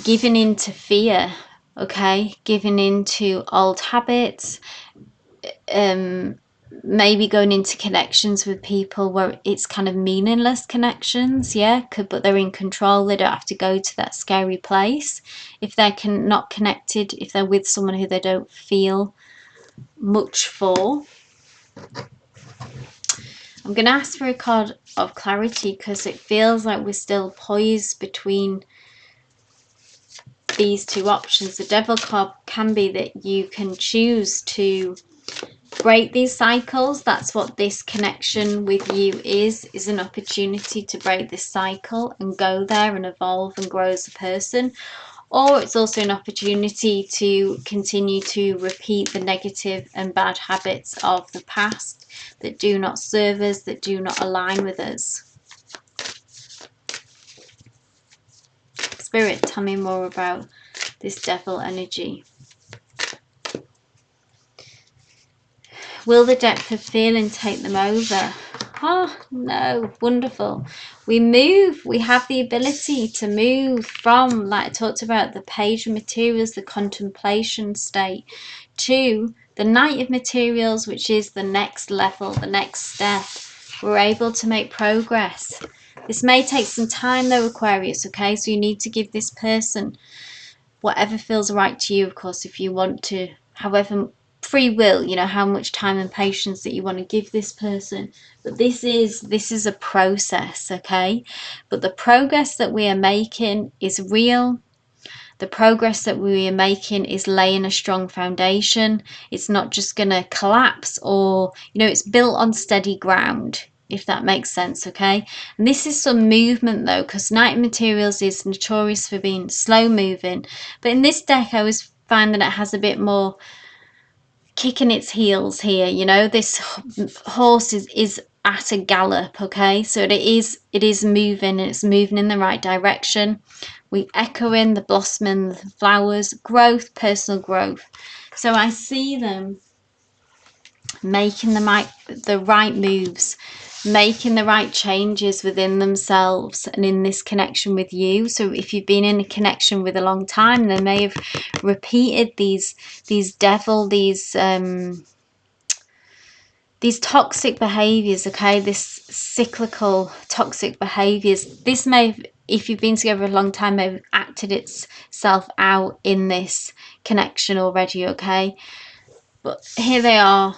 giving into fear, okay? Giving into old habits, maybe going into connections with people where it's kind of meaningless connections, yeah, but they're in control. They don't have to go to that scary place. If they're not connected, if they're with someone who they don't feel much for. I'm going to ask for a card of clarity because it feels like we're still poised between these two options. The Devil card can be that you can choose to break these cycles. That's what this connection with you is an opportunity to break this cycle and go there and evolve and grow as a person. Or it's also an opportunity to continue to repeat the negative and bad habits of the past that do not serve us, that do not align with us. Spirit, tell me more about this Devil energy. Will the depth of feeling take them over? Oh, no. Wonderful. We move. We have the ability to move from, like I talked about, the Page of Materials, the contemplation state, to the Knight of Materials, which is the next level, the next step. We're able to make progress. This may take some time though, Aquarius, okay? So you need to give this person whatever feels right to you, of course, if you want to, however free will, you know, how much time and patience that you want to give this person. But this is a process, okay? But the progress that we are making is real. The progress that we are making is laying a strong foundation. It's not just going to collapse, or, you know, it's built on steady ground. if that makes sense, okay? And this is some movement though, because Knight of Materials is notorious for being slow moving, but in this deck I always find that it has a bit more kicking its heels here, you know. This horse is at a gallop, okay? So it is moving, and it's moving in the right direction. We echo in the blossoming, the flowers, growth, personal growth. So I see them making the right moves, making the right changes within themselves and in this connection with you. So if you've been in a connection with a long time, they may have repeated these toxic behaviors, okay? This cyclical toxic behaviors. This may have, if you've been together a long time, may have acted itself out in this connection already, okay? But here they are,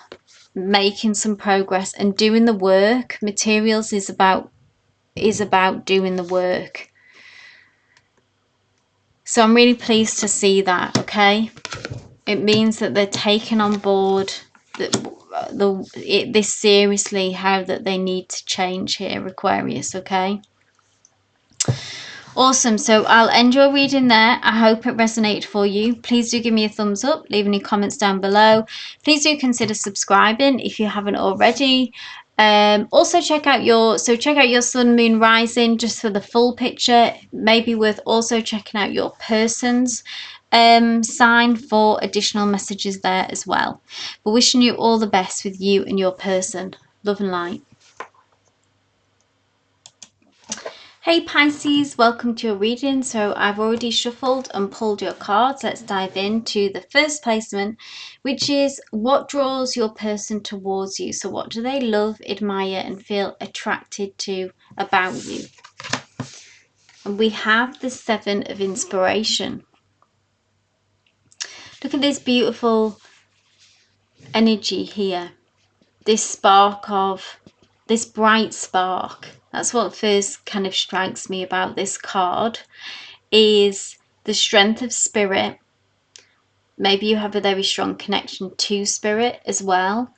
making some progress and doing the work. Materials is about doing the work. So I'm really pleased to see that, okay? It means that they're taking on board this seriously, how that they need to change here, Aquarius, okay? Awesome. So I'll end your reading there. I hope it resonated for you. Please do give me a thumbs up, leave any comments down below. Please do consider subscribing if you haven't already. Also check out your sun, moon, rising just for the full picture. Maybe worth also checking out your person's sign for additional messages there as well. But wishing you all the best with you and your person. Love and light. Hey Pisces, welcome to your reading. So I've already shuffled and pulled your cards. Let's dive into the first placement, which is what draws your person towards you. So what do they love, admire and feel attracted to about you? And we have the Seven of Inspiration. Look at this beautiful energy here. This spark of, this bright spark. That's what first kind of strikes me about this card, is the strength of spirit. Maybe you have a very strong connection to spirit as well.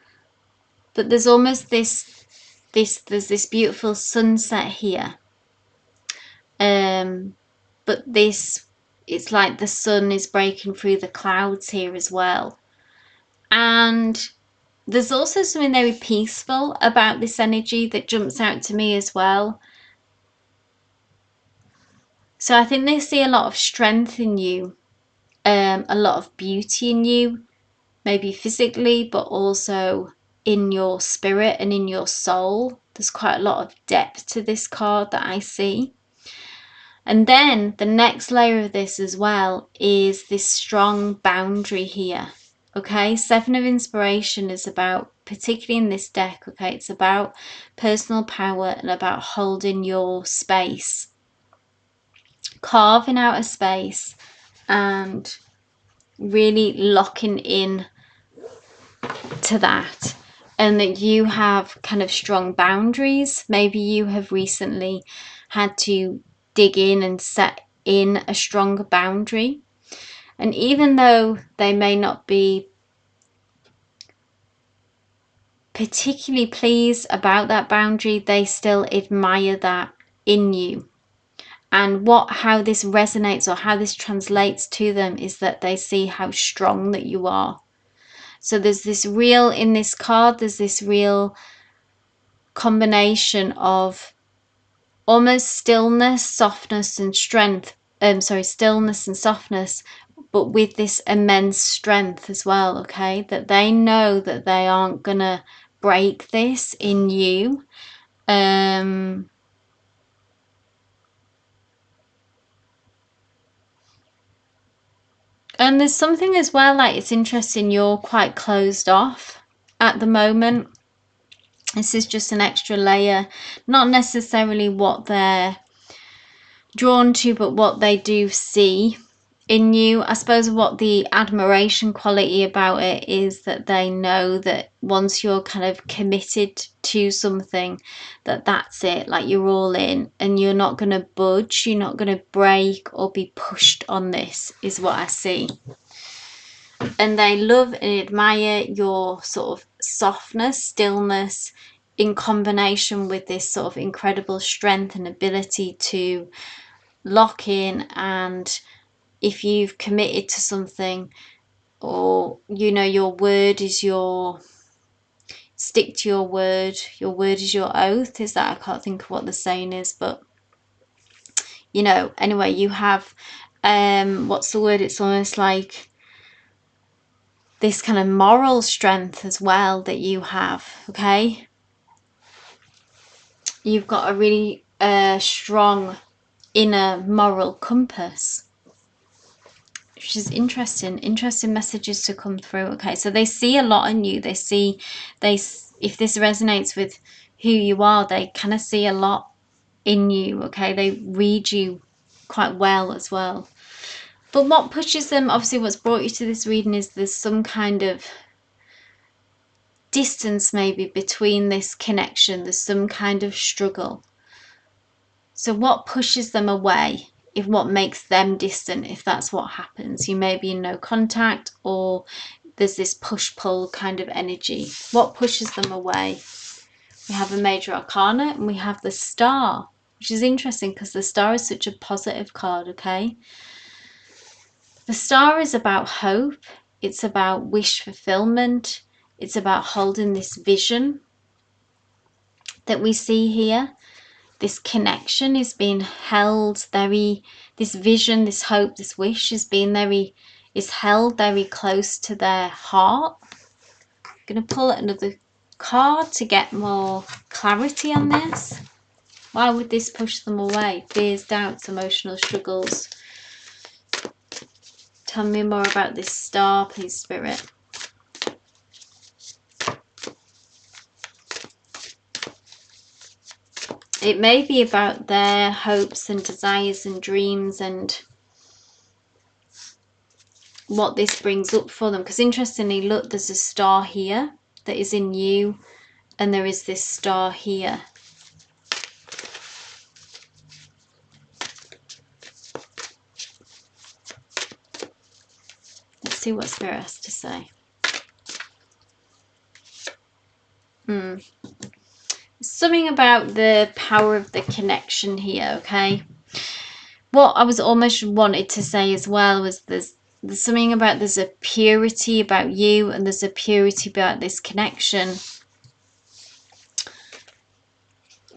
But there's almost there's this beautiful sunset here. But it's like the sun is breaking through the clouds here as well. And there's also something very peaceful about this energy that jumps out to me as well. So I think they see a lot of strength in you, a lot of beauty in you, maybe physically, but also in your spirit and in your soul. There's quite a lot of depth to this card that I see. And then the next layer of this as well is this strong boundary here. Okay, Seven of Inspiration is about, particularly in this deck, okay, it's about personal power and about holding your space, carving out a space and really locking in to that. And that you have kind of strong boundaries. Maybe you have recently had to dig in and set in a stronger boundary. And even though they may not be particularly pleased about that boundary, they still admire that in you. And how this resonates or how this translates to them is that they see how strong that you are. So there's this real, in this card, there's this real combination of almost stillness, softness and strength. Stillness and softness, but with this immense strength as well, okay? That they know that they aren't gonna break this in you. And there's something as well, like it's interesting, you're quite closed off at the moment. This is just an extra layer, not necessarily what they're drawn to, but what they do see in you. I suppose what the admiration quality about it is that they know that once you're kind of committed to something, that's it, like you're all in and you're not going to budge, you're not going to break or be pushed on this, is what I see. And they love and admire your sort of softness, stillness, in combination with this sort of incredible strength and ability to lock in, and if you've committed to something, or you know, your word is your, stick to your word is your oath. Is that, I can't think of what the saying is, but you know, anyway, you have what's the word, it's almost like this kind of moral strength as well that you have. Okay, you've got a really strong inner moral compass, which is interesting messages to come through. Okay, so they see a lot in you. If this resonates with who you are, they kind of see a lot in you. Okay, they read you quite well as well. But what pushes them, obviously what's brought you to this reading, is there's some kind of distance maybe between this connection. There's some kind of struggle. So what pushes them away? If what makes them distant, if that's what happens, you may be in no contact, or there's this push-pull kind of energy. What pushes them away? We have a major arcana, and we have the star, which is interesting because the star is such a positive card. Okay, the star is about hope, it's about wish fulfillment, it's about holding this vision that we see here. This connection is being held very, this vision, this hope, this wish is held very close to their heart. I'm going to pull another card to get more clarity on this. Why would this push them away? Fears, doubts, emotional struggles. Tell me more about this star, please, Spirit. It may be about their hopes and desires and dreams and what this brings up for them. Because interestingly, look, there's a star here that is in you, and there is this star here. Let's see what Spirit has to say. Something about the power of the connection here. Okay, what I was almost wanted to say as well was there's something about, there's a purity about you, and there's a purity about this connection.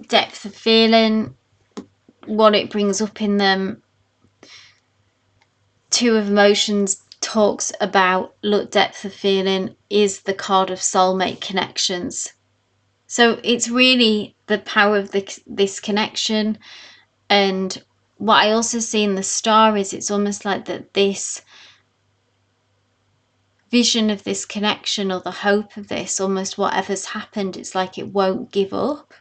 Depth of feeling, what it brings up in them. Two of Emotions talks about, look, depth of feeling is the card of soulmate connections. So it's really the power of this connection. And what I also see in the star is it's almost like that this vision of this connection, or the hope of this, almost whatever's happened, it's like it won't give up.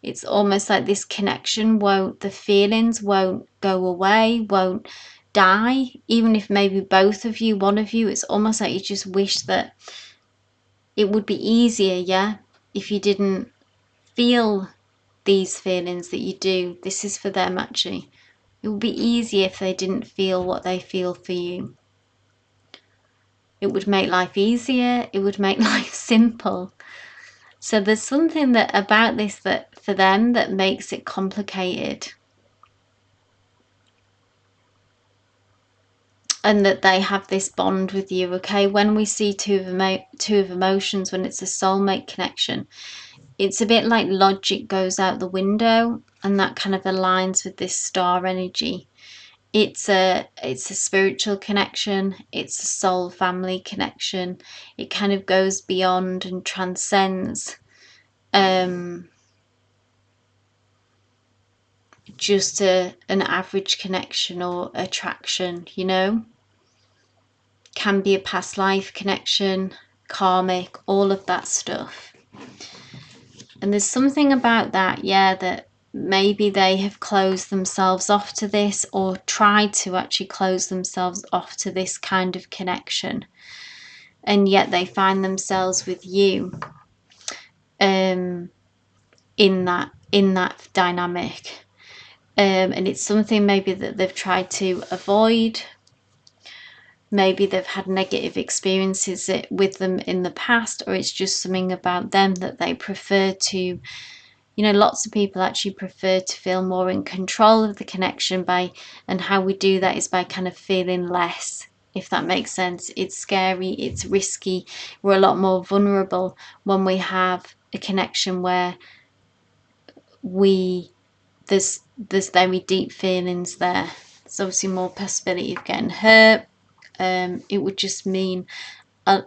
It's almost like this connection won't, the feelings won't go away, won't die. Even if maybe both of you, one of you, it's almost like you just wish that it would be easier, yeah, if you didn't feel these feelings that you do. This is for them, actually. It would be easier if they didn't feel what they feel for you. It would make life easier. It would make life simple. So there's something that about this that for them that makes it complicated. And that they have this bond with you. Okay, when we see two of Emotions, when it's a soulmate connection, it's a bit like logic goes out the window, and that kind of aligns with this star energy. It's a spiritual connection, it's a soul family connection. It kind of goes beyond and transcends just an average connection or attraction, you know. Can be a past life connection, karmic, all of that stuff. And there's something about that, yeah, that maybe they have closed themselves off to this, or tried to actually close themselves off to this kind of connection, and yet they find themselves with you in that dynamic, and it's something maybe that they've tried to avoid, maybe they've had negative experiences with them in the past, or it's just something about them that they prefer to, you know, lots of people actually prefer to feel more in control of the connection and how we do that is by kind of feeling less, if that makes sense. It's scary, it's risky, we're a lot more vulnerable when we have a connection where there's very deep feelings there. There's obviously more possibility of getting hurt. It would just mean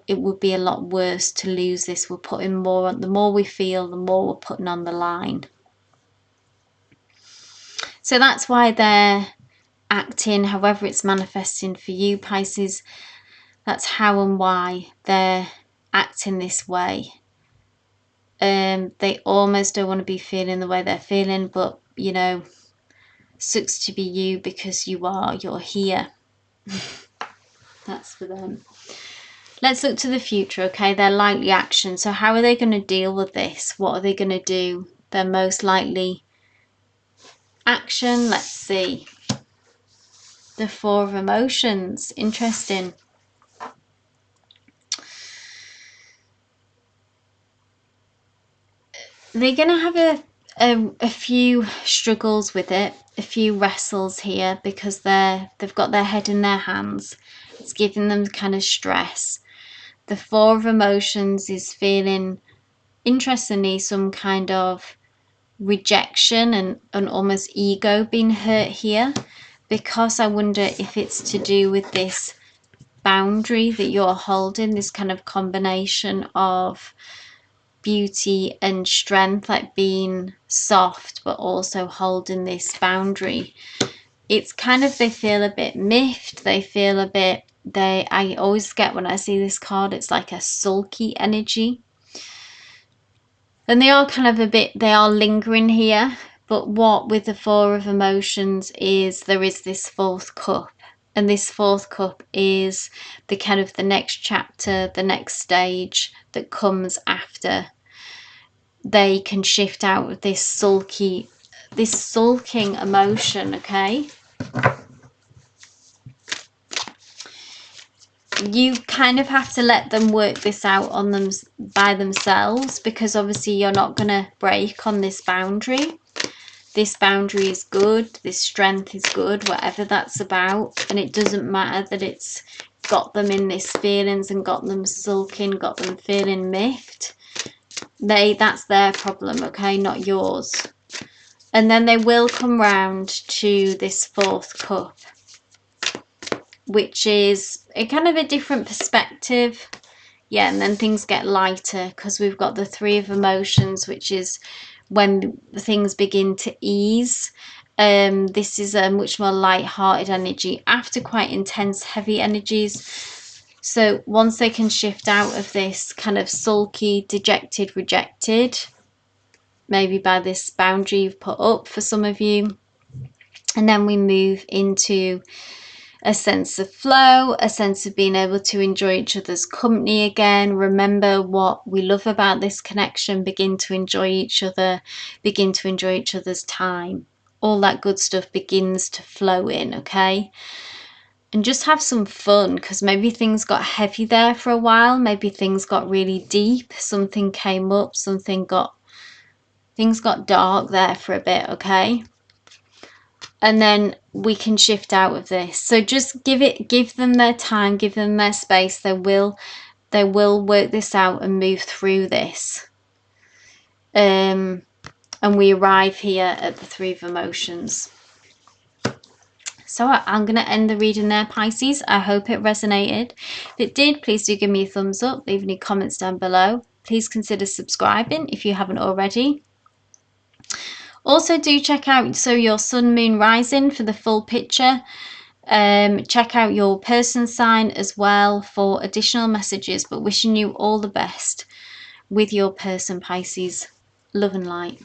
it would be a lot worse to lose this. We're putting more on, the more we feel, the more we're putting on the line. So that's why they're acting however it's manifesting for you, Pisces. That's how and why they're acting this way. They almost don't want to be feeling the way they're feeling, but you know, sucks to be you because you're here. That's for them. Let's look to the future, okay? Their likely action. So how are they going to deal with this? What are they going to do? Their most likely action. Let's see. The Four of Emotions. Interesting. They're going to have a few struggles with it, a few wrestles here, because they've got their head in their hands. It's giving them kind of stress. The Four of Emotions is feeling, interestingly, some kind of rejection and almost ego being hurt here, because I wonder if it's to do with this boundary that you're holding, this kind of combination of beauty and strength, like being soft but also holding this boundary. It's kind of, they feel a bit miffed, they feel a bit, I always get when I see this card, it's like a sulky energy. And they are kind of a bit, they are lingering here. But what with the Four of Emotions is there is this fourth cup. And this fourth cup is the kind of the next chapter, the next stage that comes after they can shift out of this sulking emotion, okay? You kind of have to let them work this out on them by themselves, because obviously you're not going to break on this boundary. This boundary is good, this strength is good, whatever that's about. And it doesn't matter that it's got them in this feelings and got them sulking, got them feeling miffed. That's their problem, okay, not yours. And then they will come round to this fourth cup, which is a kind of a different perspective. Yeah, and then things get lighter because we've got the Three of Emotions, which is when things begin to ease. This is a much more light-hearted energy after quite intense, heavy energies. So once they can shift out of this kind of sulky, dejected, rejected, maybe by this boundary you've put up for some of you, and then we move into a sense of flow, a sense of being able to enjoy each other's company again. Remember what we love about this connection, begin to enjoy each other, begin to enjoy each other's time. All that good stuff begins to flow in, okay? And just have some fun, because maybe things got heavy there for a while, maybe things got really deep, something came up, things got dark there for a bit, okay? And then we can shift out of this. So just give them their time, give them their space. They will work this out and move through this. And we arrive here at the Three of Emotions. So I'm going to end the reading there, Pisces. I hope it resonated. If it did, please do give me a thumbs up. Leave any comments down below. Please consider subscribing if you haven't already. Also, do check out your sun, moon, rising for the full picture. Check out your person sign as well for additional messages. But wishing you all the best with your person, Pisces. Love and light.